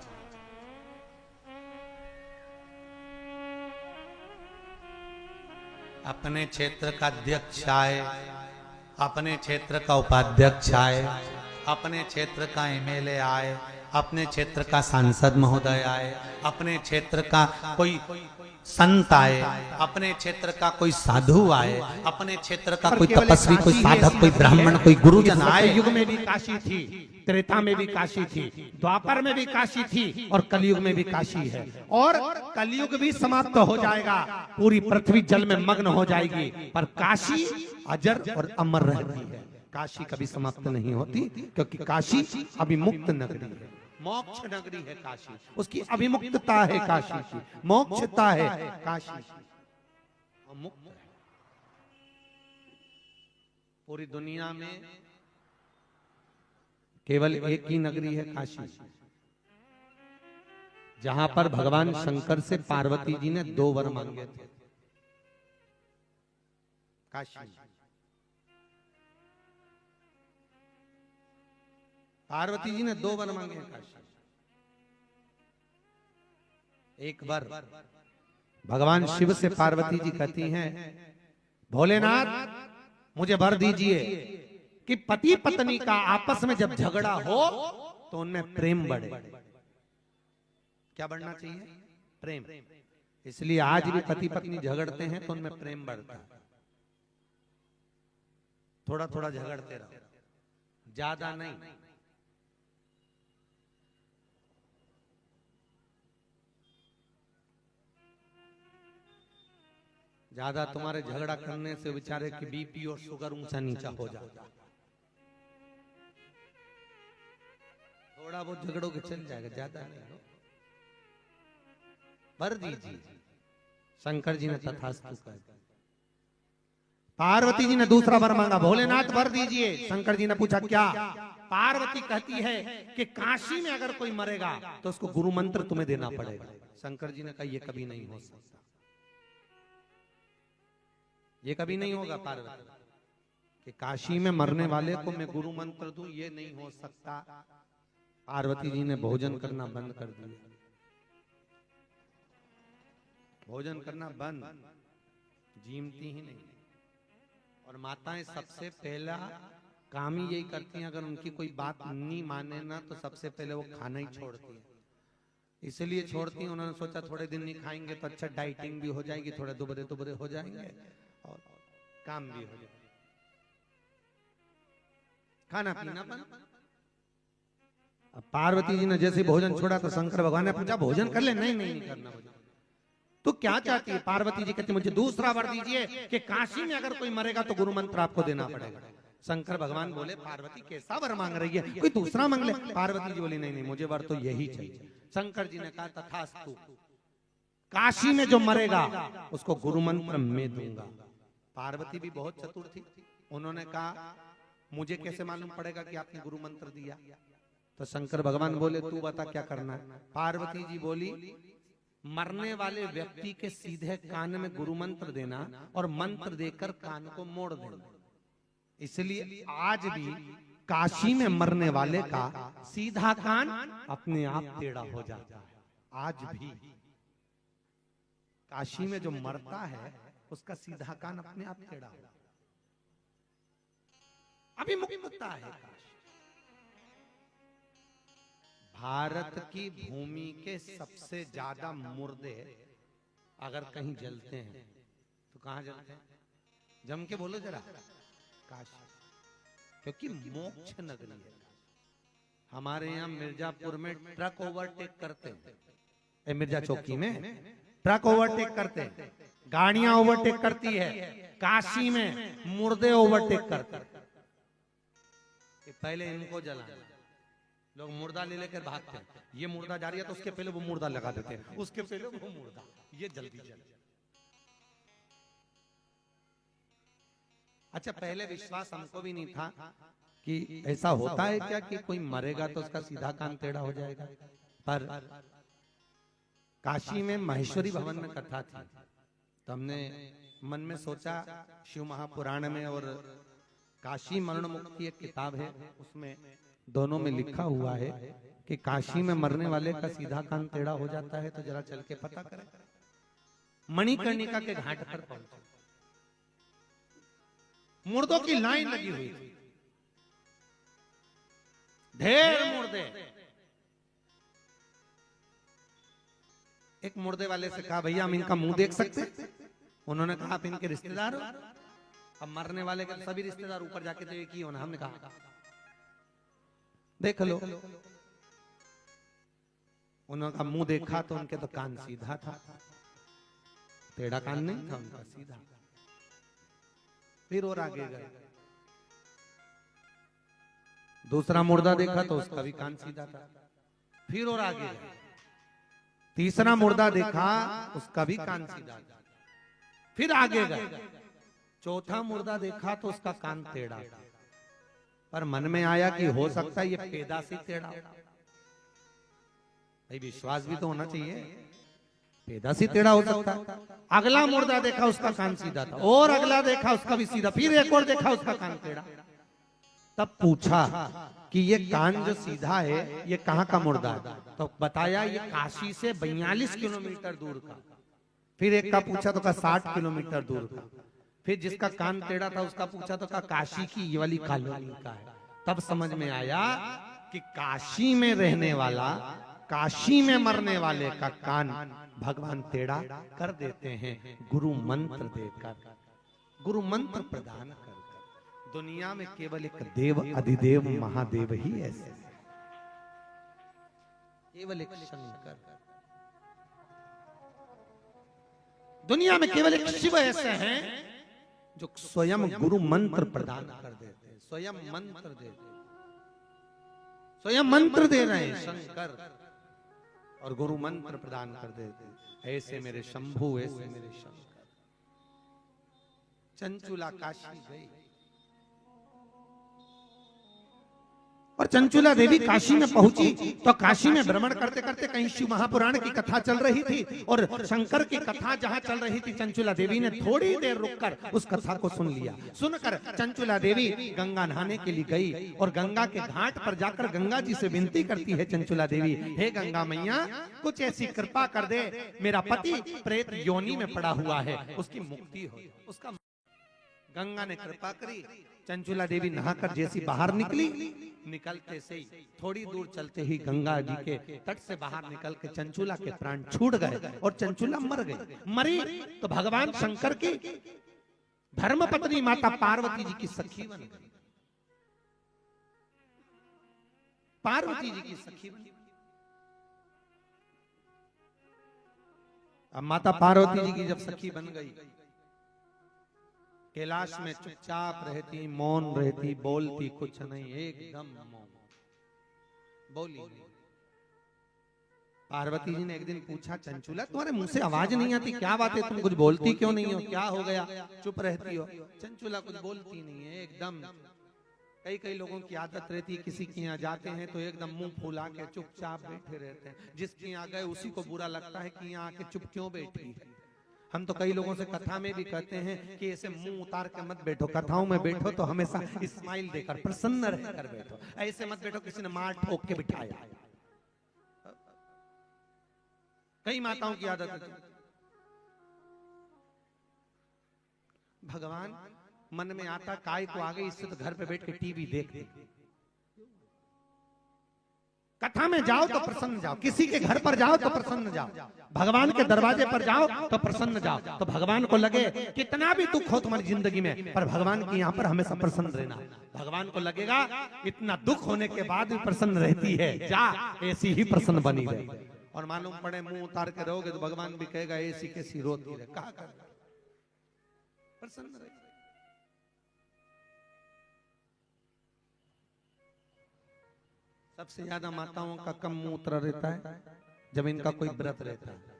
अपने क्षेत्र का अध्यक्ष आए, अपने क्षेत्र का उपाध्यक्ष आए, अपने क्षेत्र का एमएलए आए, अपने क्षेत्र का सांसद महोदय आए, अपने क्षेत्र का कोई संत आए, अपने क्षेत्र का कोई साधु आए, अपने क्षेत्र का कोई तपस्वी, कोई साधक, कोई ब्राह्मण, कोई गुरुजन आए। युग में भी काशी थी, त्रेता में भी काशी थी, द्वापर में भी काशी थी, और कलयुग में भी काशी है। और कलयुग भी समाप्त हो जाएगा, पूरी पृथ्वी जल में मग्न हो जाएगी, पर काशी अजर और अमर रहती है। काशी कभी समाप्त नहीं होती, क्योंकि काशी अभी मुक्त नगरी है, मोक्ष नगरी है काशी, उसकी अभिमुक्तता है काशी की, मोक्षता है काशी, मुक्त है। पूरी दुनिया में केवल एक ही नगरी है काशी, जहां पर भगवान शंकर से पार्वती जी ने 2 वर मांगे थे। काशी, पार्वती जी ने 2 वर मांगे हैं काशी। एक बार भगवान शिव से पार्वती जी कहती हैं, भोलेनाथ मुझे वर दीजिए कि पति पत्नी का आपस में जब झगड़ा हो तो उनमें प्रेम बढ़े। क्या बढ़ना चाहिए? प्रेम। इसलिए आज भी पति पत्नी झगड़ते हैं तो उनमें प्रेम बढ़ता है। थोड़ा थोड़ा झगड़ते रहो, ज्यादा नहीं। ज्यादा तुम्हारे झगड़ा करने से बेचारे की बीपी और शुगर ऊंचा नीचा हो जाता। थोड़ा बहुत झगड़ोगे चल जाएगा, ज्यादा नहीं। वर दीजिए, शंकर जी ने तथास्तु कर दिया। पार्वती जी ने दूसरा वर मांगा, भोलेनाथ वर दीजिए। शंकर जी ने पूछा क्या? पार्वती कहती है कि काशी में अगर कोई मरेगा तो उसको गुरु मंत्र तुम्हें देना पड़ेगा। शंकर जी ने कहा यह कभी नहीं हो सकता, ये कभी नहीं होगा पार्वती। कि काशी में मरने वाले को मैं गुरु मंत्र दूं, ये नहीं हो सकता। पार्वती जी ने भोजन करना बंद कर दिया, भोजन करना बंद, जीमती ही नहीं। और माताएं सबसे पहला काम ही यही करती हैं, अगर उनकी कोई बात नहीं माने ना तो सबसे पहले वो खाना ही छोड़ती है। इसलिए छोड़ती हैं, उन्होंने सोचा थोड़े दिन नहीं खाएंगे तो अच्छा डाइटिंग भी हो जाएगी, थोड़े दुबरे दुबरे हो जाएंगे और काम भी हो जाएगा, खाना पीना बंद। अब पार्वती जी ने जैसे भोजन छोड़ा तो शंकर भगवान ने पूछा भोजन कर ले, नहीं नहीं नहीं करना भोजन। तो क्या चाहती है? पार्वती जी कहती मुझे दूसरा वर दीजिए कि काशी में अगर कोई मरेगा तो गुरु मंत्र आपको देना पड़ेगा। शंकर भगवान बोले पार्वती कैसा वर मांग रही है, कोई दूसरा मांग ले। पार्वती जी बोली नहीं नहीं मुझे वर तो यही चाहिए। शंकर जी ने कहा तथास्तु, काशी में जो मरेगा उसको गुरु मंत्र मैं दूंगा। पार्वती भी बहुत चतुर थी, उन्होंने कहा मुझे कैसे मालूम पड़ेगा कि आपने गुरु मंत्र दिया? तो शंकर भगवान बोले तू बता क्या करना है। पार्वती जी बोली मरने वाले व्यक्ति के सीधे कान में गुरु मंत्र देना और मंत्र देकर कान को मोड़ देना। इसलिए आज भी काशी में मरने वाले का सीधा कान अपने आप टेढ़ा हो जाता है। आज भी काशी में जो मरता है उसका सीधा कान अपने आप टेढ़ा हो, अभी मुक्तता है। भारत की भूमि के सबसे ज्यादा मुर्दे अगर कहीं जलते हैं तो कहां जलते हैं? जम के बोलो जरा, काशी, क्योंकि मोक्ष नगरी है। हमारे यहाँ मिर्जापुर में ट्रक ओवरटेक करते हैं, मिर्जा चौकी में ट्रक ओवरटेक करते हैं, गाड़ियां ओवरटेक करती है। काशी में मुर्दे ओवरटेक करते हैं कि पहले इनको जलाना। लोग मुर्दा ले लेकर भागते हैं, ये मुर्दा जा रही है तो उसके पहले वो मुर्दा लगा देते हैं, उसके पहले वो मुर्दा, ये जल्दी जल। अच्छा पहले विश्वास हमको भी नहीं था कि ऐसा होता है क्या कि कोई मरेगा तो उसका सीधा कान टेढ़ा हो जाएगा। पर काशी में महेश्वरी भवन में कथा थी तो हमने मन में सोचा, शिव महापुराण में और काशी मरण मुक्ति एक किताब है, उसमें दोनों में लिखा हुआ है कि काशी में मरने वाले का सीधा कान टेढ़ा हो जाता है। तो जरा चल के पता करें। मणिकर्णिका के घाट पर पहुंचे, मुर्दों की लाइन लगी हुई थी, ढेर मुर्दे। एक मुर्दे वाले से कहा भैया हम इनका मुंह देख सकते? उन्होंने कहा आप इनके रिश्तेदार हो? अब मरने वाले के सभी रिश्तेदार ऊपर जाके तो एक ही होना। हमने कहा देख लो। उन्होंने मुंह देखा तो उनके तो कान सीधा था, टेढ़ा कान नहीं था उनका, सीधा। फिर और आगे गए, दूसरा मुर्दा देखा तो उसका भी कान सीधा था। फिर और आगे गए, तीसरा मुर्दा देखा उसका भी कान सीधा था। फिर आगे गए, चौथा मुर्दा देखा तो उसका कान टेढ़ा था। पर मन में आया कि हो सकता है ये पैदा से टेढ़ा। भाई विश्वास भी तो होना चाहिए, पैदा से टेढ़ा हो सकता है। अगला मुर्दा देखा उसका कान सीधा था, और अगला देखा उसका भी सीधा, फिर एक और देखा उसका कान टेढ़ा। तब पूछा कि ये कान जो सीधा है ये कहाँ का मुर्दा है? तो बताया ये काशी से 42 किलोमीटर दूर का। फिर एक का पूछा तो कहा 60 किलोमीटर दूर का। फिर जिसका कान टेढ़ा था उसका पूछा तो कहा काशी की ये वाली कॉलोनी का है। तब समझ में आया कि काशी में रहने वाला, काशी में मरने वाले का कान भगवान टेढ़ा कर देते हैं गुरु मंत्र देकर, गुरु मंत्र प्रदान कर। दुनिया में केवल एक देव अधिदेव महादेव ही ऐसे, केवल एक शंकर। दुनिया में केवल एक शिव ऐसे हैं जो स्वयं गुरु मंत्र प्रदान कर देते हैं, स्वयं मंत्र देते हैं, स्वयं मंत्र दे रहे हैं शंकर और गुरु मंत्र प्रदान कर देते हैं। ऐसे मेरे शंभु, ऐसे मेरे शंकर। चंचुला काशी गई, और चंचुला देवी काशी में पहुंची तो काशी में भ्रमण करते करते कहीं शिव महापुराण की कथा चल रही थी और शंकर की कथा जहां चल रही थी, चंचुला देवी ने थोड़ी देर रुककर उस कथा को सुन लिया। सुनकर चंचुला देवी गंगा नहाने के लिए गई और गंगा के घाट पर जाकर गंगा जी से विनती करती है चंचुला देवी, हे गंगा मैया कुछ ऐसी कृपा कर दे, मेरा पति प्रेत योनि में पड़ा हुआ है, उसकी मुक्ति हो। उसका गंगा ने कृपा करी। चंचुला देवी नहाकर जैसी बाहर निकली, निकलते से ही थोड़ी दूर चलते ही गंगा जी के तट से बाहर निकल के चंचुला के प्राण छूट गए और चंचुला मर गई। मरी तो भगवान शंकर की धर्मपत्नी माता पार्वती जी की सखी बन गई। पार्वती जी की सखी बन गई। अब माता पार्वती जी की जब सखी बन गई, कैलाश में चुपचाप रहती, मौन रहती, बोलती कुछ नहीं, एकदम मौन, बोली नहीं। पार्वती जी ने एक दिन पूछा, चंचुला तुम्हारे मुंह से आवाज नहीं आती, क्या बात है, तुम कुछ बोलती क्यों नहीं हो, क्या हो गया, चुप रहती हो। चंचुला कुछ बोलती नहीं है एकदम। कई लोगों की आदत रहती है, किसी के यहाँ जाते हैं तो एकदम मुंह फुला के चुपचाप बैठे रहते हैं, जिसके यहाँ गए उसी को बुरा लगता है कि यहाँ आके चुप क्यों बैठी है। हम तो कई लोगों से कथा में भी कहते हैं कि ऐसे मुंह उतार के मत बैठो, कथाओं में बैठो तो हमेशा स्माइल देकर प्रसन्न रहकर बैठो, ऐसे मत बैठो किसी ने मार ठोक के बिठाया। कई माताओं की आदत है। भगवान मन में आता काय को आगे, इससे तो घर पे बैठ के टीवी देख। कथा में जाओ तो प्रसन्न जाओ, किसी के घर पर जाओ तो प्रसन्न जाओ, भगवान के दरवाजे पर जाओ तो प्रसन्न जाओ, तो भगवान को लगे कितना भी दुख हो तुम्हारी जिंदगी में, पर भगवान के यहाँ पर हमेशा प्रसन्न रहना। भगवान को लगेगा इतना दुख होने के बाद भी प्रसन्न रहती है, जा ऐसी ही प्रसन्न बनी रहे। और मालूम पड़े मुंह उतार के रहोगे तो भगवान भी कहेगा ऐसी कैसी रोती रहे, कहा कर प्रसन्न रहे। सबसे ज्यादा माताओं का कम मुंह उतरा रहता है जब इनका कोई व्रत रहता है।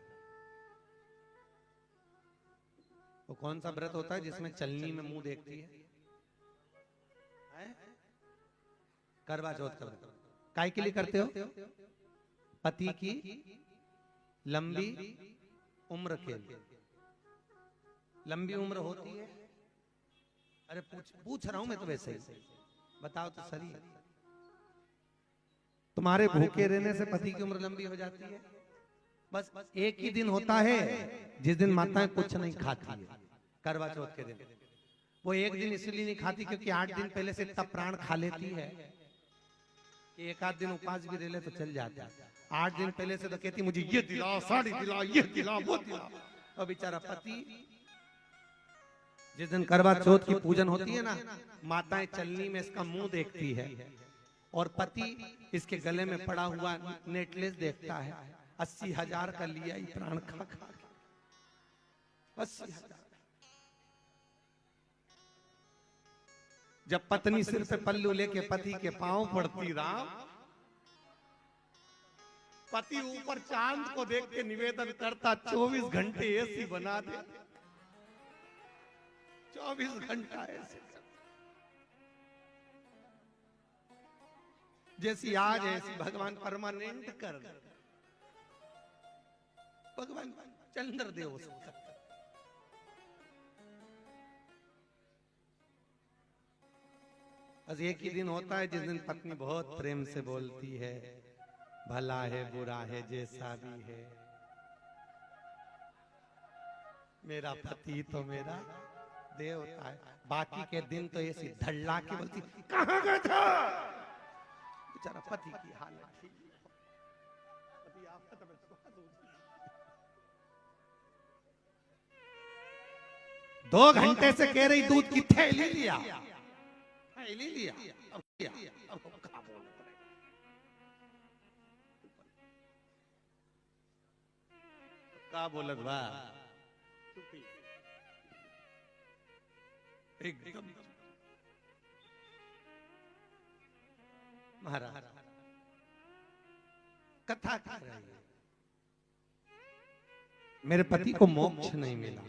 वो कौन सा व्रत होता है जिसमें चलनी में मुंह देखती है? करवा चौथ का व्रत काय के लिए करते हो? पति की लंबी उम्र के लिए। लंबी उम्र होती है? अरे पूछ रहा हूं मैं तो, वैसे ही बताओ तो सही। तुम्हारे भूखे रहने से पति की उम्र लंबी हो जाती है? बस एक ही दिन होता है जिस दिन माताएं कुछ नहीं खाती है, करवा चौथ के दिन। वो एक दिन इसलिए नहीं खाती क्योंकि 8 दिन पहले से इतना प्राण खा लेती है कि एक आध दिन उपवास भी रह ले तो चल जाता है। 8 दिन पहले से तो कहती मुझे ये दिलाओ, साड़ी दिलाओ, ये दिलाओ, वो दिलाओ। और बेचारा पति जिस दिन करवा चौथ की पूजन होती है ना, माताएं चलनी में इसका मुंह देखती है और पति इसके गले में पड़ा हुआ नेकलेस देखता है। 80,000 का लिया ही प्राण खा खा। 80,000। जब पत्नी सिर पे पल्लू लेके पति के पांव पड़ती, राम, पति ऊपर चांद को देख के निवेदन करता 24 घंटे ऐसी बना दे, 24 घंटा ऐसे, जैसी आज ऐसी भगवान परमानेंट कर दे। भगवान चंद्रदेव हो सकता है। बस एक ही दिन होता है जिस दिन पत्नी बहुत प्रेम से बोलती है, भला है बुरा है जैसा भी है, मेरा पति तो मेरा देवता है। बाकी के दिन तो ऐसी धड़ल्ला के बोलती, कहां गया था बेचारा पति की हालत। 2 घंटे से कह रही दूध की थैली लिया, थैली लिया, अब क्या बोल रहे? क्या बोलत बा? एकदम महाराज कथा कर रही है, मेरे पति को मोक्ष नहीं मिला।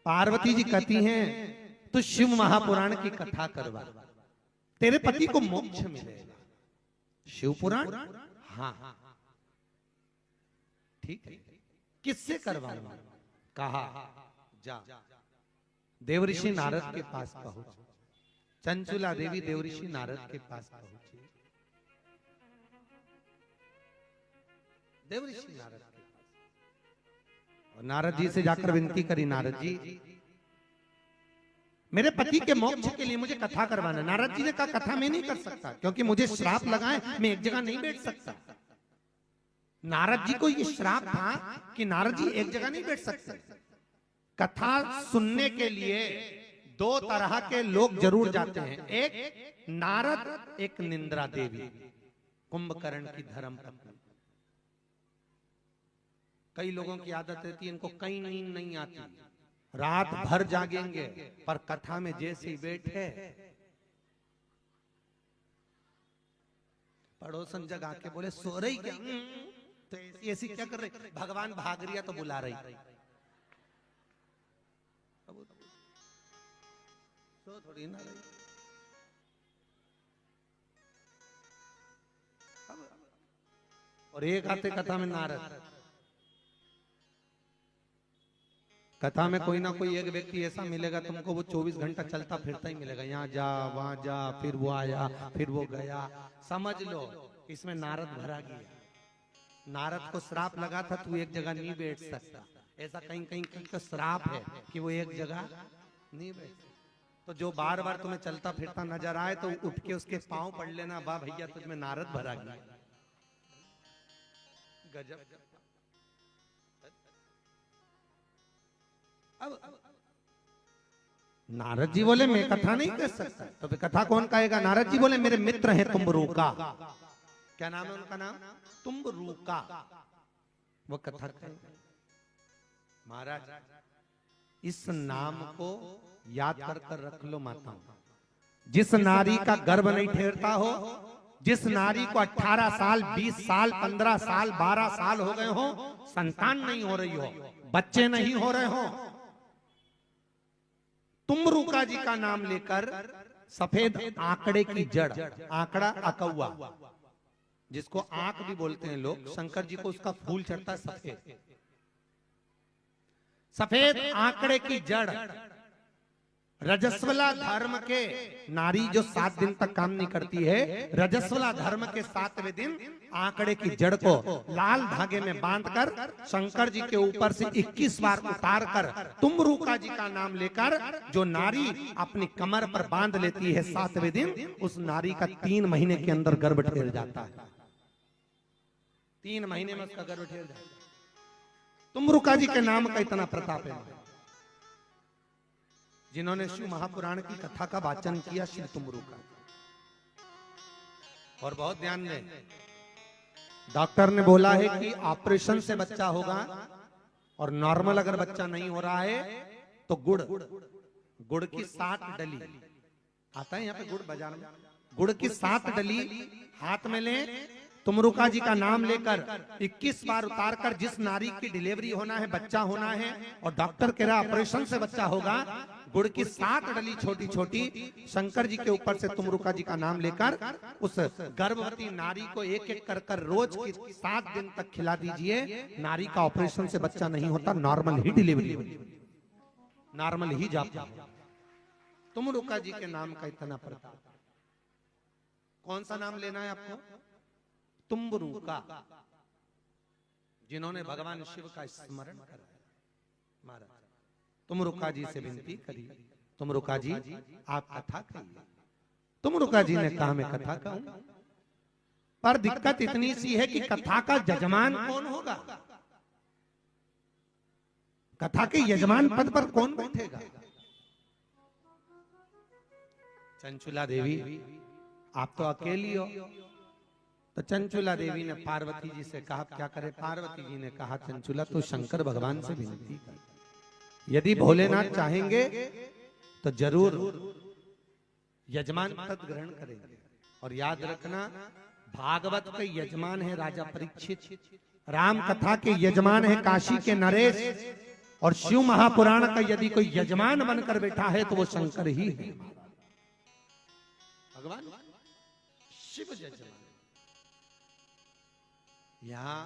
पार्वती जी कहती हैं तो शिव महापुराण की कथा करवा, तेरे पति को मोक्ष मिलेगा। शिव पुराण, हाँ ठीक है। किससे करवाऊंगा? कहा जा देवऋषि नारद के पास पहुंच। चंचुला देवी देवऋषि नारद के पास पहुंची। देवऋषि नारद के पास, और नारद जी से जाकर विनती करी, नारद जी मेरे पति के मोक्ष के लिए मुझे कथा करवाना। नारद जी ने कहा कथा मैं नहीं कर सकता, क्योंकि मुझे श्राप लगा है, मैं एक जगह नहीं बैठ सकता। नारद जी को ये श्राप था कि नारद जी एक जगह नहीं बैठ सकते। कथा सुनने के लिए दो तरह के लोग जरूर जाते हैं, एक नारद, एक निंद्रा देवी, कुंभकर्ण की धर्म पत्नी। कई लोगों की आदत रहती है इनको कहीं नींद नहीं आती, रात भर जागेंगे, पर कथा में जैसे ही बैठे पड़ोसन जगा के बोले सो रही क्या? तो ऐसी क्या कर रही? भगवान भाग रही तो बुला रही। सो थोड़ी ना रही। और एक आते कथा में नारद। कथा में कोई ना कोई एक व्यक्ति ऐसा मिलेगा तुमको, वो 24 घंटा चलता फिरता ही मिलेगा, यहाँ जा वहां जा, फिर वो आया, फिर वो गया। समझ लो इसमें नारद भरा गया। नारद को श्राप लगा था तू एक जगह नहीं बैठ सकता। ऐसा कहीं कहीं का श्राप है कि वो एक जगह नहीं बैठ सकता। तो जो बार बार तुम्हें चलता फिरता नजर आए तो उठ के उसके पांव पड़ लेना, वाह भैया तुझमें नारद भरा गया। गजब। अब नारद जी बोले मैं कथा नहीं कर सकता। तो फिर कथा कौन कहेगा? नारद जी बोले मेरे मित्र हैं तुम्बरूका। क्या नाम है उनका? नाम तुम्बरूका। वो कथा कहेगा। महाराज इस नाम को याद कर कर रख लो माताओं। जिस नारी का गर्भ नहीं ठहरता हो, जिस नारी को 18 साल 20 साल 15 साल 12 साल हो गए हो, संतान नहीं हो रही हो, बच्चे नहीं हो रहे हो, तुम्बरूका जी का नाम लेकर सफेद आंकड़े की जड़, आंकड़ा अकौआ जिसको आंख भी बोलते हैं लोग, शंकर जी को उसका फूल चढ़ता है सफेद, सफेद आंकड़े की जड़, रजस्वला धर्म के नारी जो 7 दिन तक काम नहीं करती है, रजस्वला धर्म के 7वें दिन आंकड़े की जड़ को लाल धागे में बांधकर शंकर जी के ऊपर से 21 बार उतार कर तुम्बरूका जी का नाम लेकर जो नारी अपनी कमर पर बांध लेती है 7वें दिन, उस नारी का 3 महीने के अंदर गर्भ ठहर जाता है। 3 महीने में उसका गर्भ ठहर जाता है। तुम्बरूका जी के नाम का इतना प्रताप है। जिन्होंने शिव महापुराण की कथा का वाचन किया, श्री तुम्बरूका। और बहुत ध्यान दें, डॉक्टर ने बोला है कि ऑपरेशन से बच्चा होगा, और नॉर्मल अगर बच्चा नहीं हो रहा है तो गुड़ की 7 डली आता है यहाँ पे, गुड़ बाजार में, गुड़ की 7 डली हाथ में ले, तुम्बरूका जी का नाम लेकर 21 बार उतार कर, जिस नारी की डिलीवरी होना है, बच्चा होना है, और डॉक्टर कह रहा ऑपरेशन से बच्चा होगा, गुड़ की 7 डली छोटी छोटी शंकर जी के ऊपर से तुम्बरूका जी का नाम लेकर उस गर्भवती नारी को एक एक कर कर रोज की 7 दिन तक खिला दीजिए। नारी का ऑपरेशन से बच्चा नहीं होता, नॉर्मल ही डिलीवरी होती, नॉर्मल ही जाता है। तुम्बरूका जी के नाम का इतना प्रताप। कौन सा नाम लेना है आपको? तुम्बरूका, जिन्होंने भगवान शिव का स्मरण कराया। महाराज तुम्बरूका जी से विनती करी, तुम्बरूका जी आप कथा कहिए। तुम्बरूका जी ने कहा मैं कथा कहूं, पर दिक्कत इतनी सी है कि कथा का यजमान कौन होगा? कथा के यजमान पद पर कौन बैठेगा? चंचुला देवी आप तो अकेली हो। तो चंचुला देवी ने पार्वती जी से कहा क्या करे? पार्वती जी ने कहा चंचुला तो शंकर भगवान से विनती कर, यदि भोलेनाथ चाहेंगे तो जरूर यजमान पद ग्रहण करेंगे। और याद रखना, भागवत के यजमान है राजा परीक्षित, राम कथा के यजमान है काशी के नरेश, और शिव महापुराण का यदि कोई यजमान बनकर बैठा है तो वो शंकर ही है, भगवान शिव यजमान। यहाँ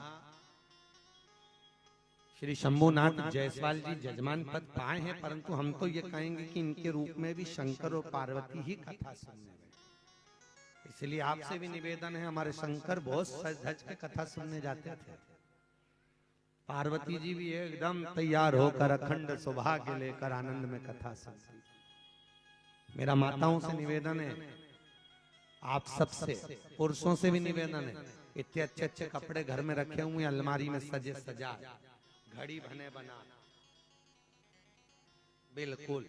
श्री शंभुनाथ जायसवाल जी जजमान पद पाए हैं, परंतु हम तो ये कहेंगे कि इनके रूप में भी शंकर और पार्वती ही कथा सुनने गए। इसलिए आपसे भी निवेदन है, हमारे शंकर बहुत सज धज के कथा सुनने जाते थे, पार्वती जी भी एकदम तैयार होकर अखंड सौभाग्य लेकर आनंद में कथा सुनती। मेरा माताओं से निवेदन है, आप सबसे पुरुषों से भी निवेदन है, इतने अच्छे अच्छे कपड़े घर में रखे हुए अलमारी में सजे सजा, घड़ी बने बना, बिल्कुल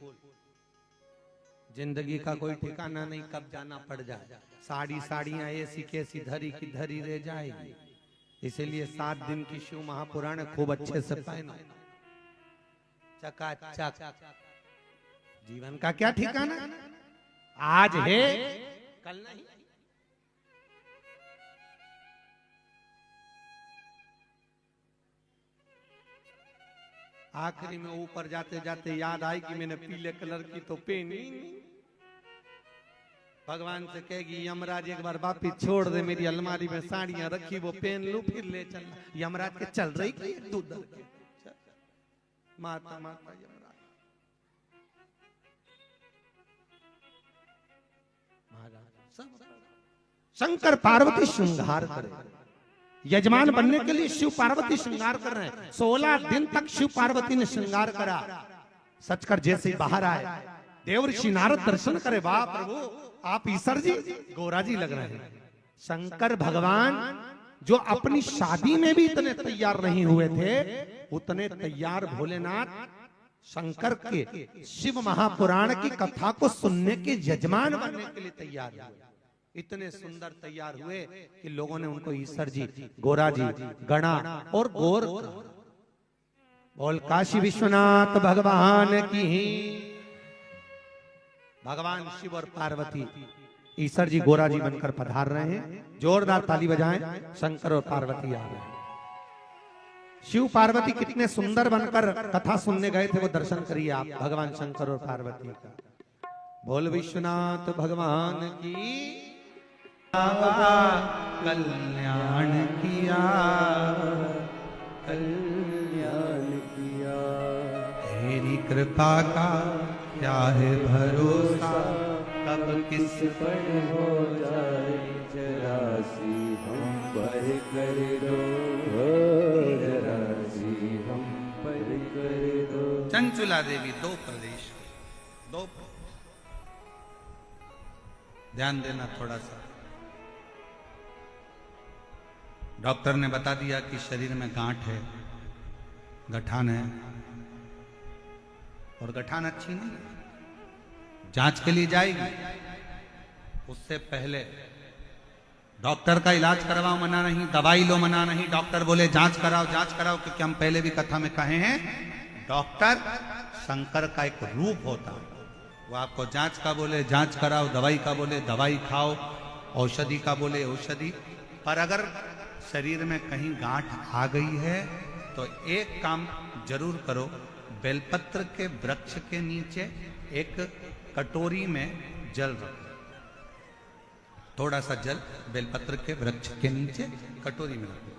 जिंदगी का कोई ठिकाना नहीं, कब जाना पड़ जाए। साड़ी साड़ियां ऐसी कैसी धरी की धरी रह जाएगी। इसीलिए 7 दिन की शिव महापुराण खूब अच्छे से पहनो, चकाचक। जीवन का क्या ठिकाना, आज है कल नहीं। आखिरी में ऊपर जाते जाते याद आई कि मैंने पीले कलर की तो पहनी नहीं। भगवान से कहेगी यमराज एक बार वापिस छोड़ दे, मेरी अलमारी में साड़ियां रखी वो पहन लूं फिर ले चल। यमराज के चल रही कि दूध माता माता यमराज महाराज सब शंकर पार्वती श्रृंगार करे। यजमान बनने के लिए शिव पार्वती श्रृंगार कर रहे हैं। 16 दिन तक शिव पार्वती ने श्रृंगार करा। सचकर जैसे ही बाहर आए, देवर्षि नारद दर्शन करे, वाह प्रभु आप ईश्वर जी गोरा जी लग रहे हैं। शंकर भगवान जो अपनी शादी में भी इतने तैयार नहीं हुए थे, उतने तैयार भोलेनाथ शंकर के शिव महापुराण की कथा को सुनने के यजमान बनने के लिए तैयार हुए। इतने सुंदर तैयार हुए कि लोगों ने उनको ईश्वर जी, गोरा जी, गणा और गौर। बोल काशी विश्वनाथ भगवान की। भगवान शिव और पार्वती ईश्वर जी गोरा जी बनकर पधार रहे हैं। जोरदार ताली बजाएं, शंकर और पार्वती आ रहे हैं। शिव पार्वती कितने सुंदर बनकर कथा सुनने गए थे, वो दर्शन करिए आप भगवान शंकर और पार्वती का। बोल विश्वनाथ भगवान की। कल्याण किया, कल्याण किया, तेरी कृपा का क्या है भरोसा, कब किस पर हो जाए जरा सी हम पर कर दो, जरा सी हम पर कर दो। चंचुला देवी 2 प्रदेश, 2 ध्यान देना थोड़ा सा। डॉक्टर ने बता दिया कि शरीर में गांठ है, गठान है, और गठान अच्छी नहीं है, जांच के लिए जाएगी। उससे पहले डॉक्टर का इलाज करवाओ मना नहीं, दवाई लो मना नहीं। डॉक्टर बोले जांच कराओ, जांच कराओ, क्योंकि हम पहले भी कथा में कहे हैं डॉक्टर शंकर का एक रूप होता है। वो आपको जांच का बोले जांच कराओ, दवाई का बोले दवाई खाओ, औषधि का बोले औषधि। पर अगर शरीर में कहीं गांठ आ गई है तो एक काम जरूर करो, बेलपत्र के वृक्ष के नीचे एक कटोरी में जल रखो, थोड़ा सा जल बेलपत्र के वृक्ष के नीचे कटोरी में रखो।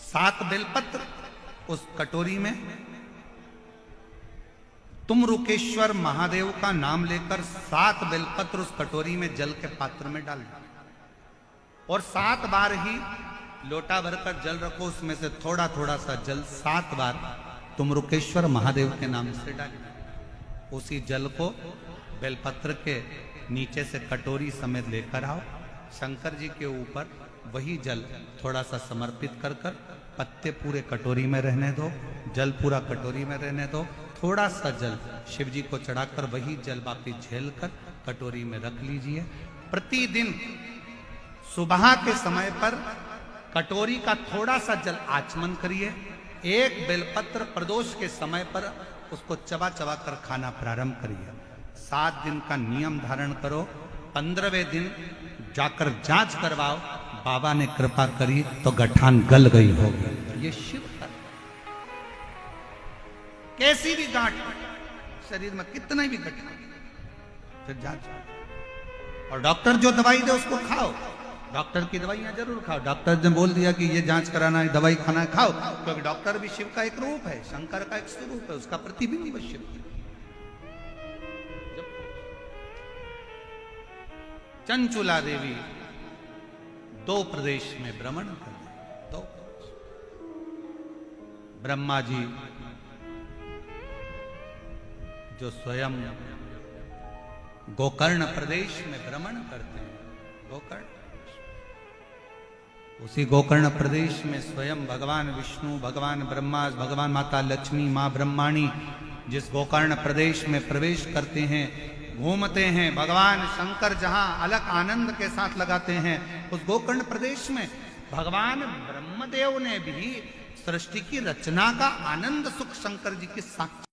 7 बेलपत्र उस कटोरी में, तुम रुकेश्वर महादेव का नाम लेकर 7 बेलपत्र उस कटोरी में जल के पात्र में डाल दो, और 7 बार ही लोटा भरकर जल रखो। उसमें से थोड़ा थोड़ा सा जल 7 बार तुम रुकेश्वर महादेव के नाम से डालो। उसी जल को बेलपत्र के नीचे से कटोरी समेत लेकर आओ, शंकर जी के ऊपर वही जल थोड़ा सा समर्पित कर कर, पत्ते पूरे कटोरी में रहने दो, जल पूरा कटोरी में रहने दो। थोड़ा सा जल शिव जी को चढ़ाकर वही जल वापिस झेल कर कटोरी में रख लीजिए। प्रतिदिन सुबह के समय पर कटोरी का थोड़ा सा जल आचमन करिए। एक बेलपत्र प्रदोष के समय पर उसको चबा चबा कर खाना प्रारंभ करिए। 7 दिन का नियम धारण करो। 15वें दिन जाकर जांच करवाओ, बाबा ने कृपा करी तो गठान गल गई होगी। ये शिव है। कैसी भी गांठ शरीर में, कितना भी गठान, फिर जांच, और डॉक्टर जो दवाई दे उसको खाओ। डॉक्टर की दवाइयां जरूर खाओ, डॉक्टर ने बोल दिया कि ये जांच कराना है, दवाई खाना है, खाओ, क्योंकि डॉक्टर भी शिव का एक रूप है, शंकर का एक स्वरूप है, उसका प्रतिबिंब है शिव। चंचुला देवी 2 प्रदेश में भ्रमण कर रहे, 2 प्रदेश। ब्रह्मा जी जो स्वयं गोकर्ण प्रदेश में भ्रमण करते हैं, गोकर्ण, उसी गोकर्ण प्रदेश में स्वयं भगवान विष्णु, भगवान ब्रह्मा, भगवान माता लक्ष्मी, मां ब्रह्माणी जिस गोकर्ण प्रदेश में प्रवेश करते हैं, घूमते हैं, भगवान शंकर जहां अलग आनंद के साथ लगाते हैं, उस गोकर्ण प्रदेश में भगवान ब्रह्मदेव ने भी सृष्टि की रचना का आनंद सुख शंकर जी के साथ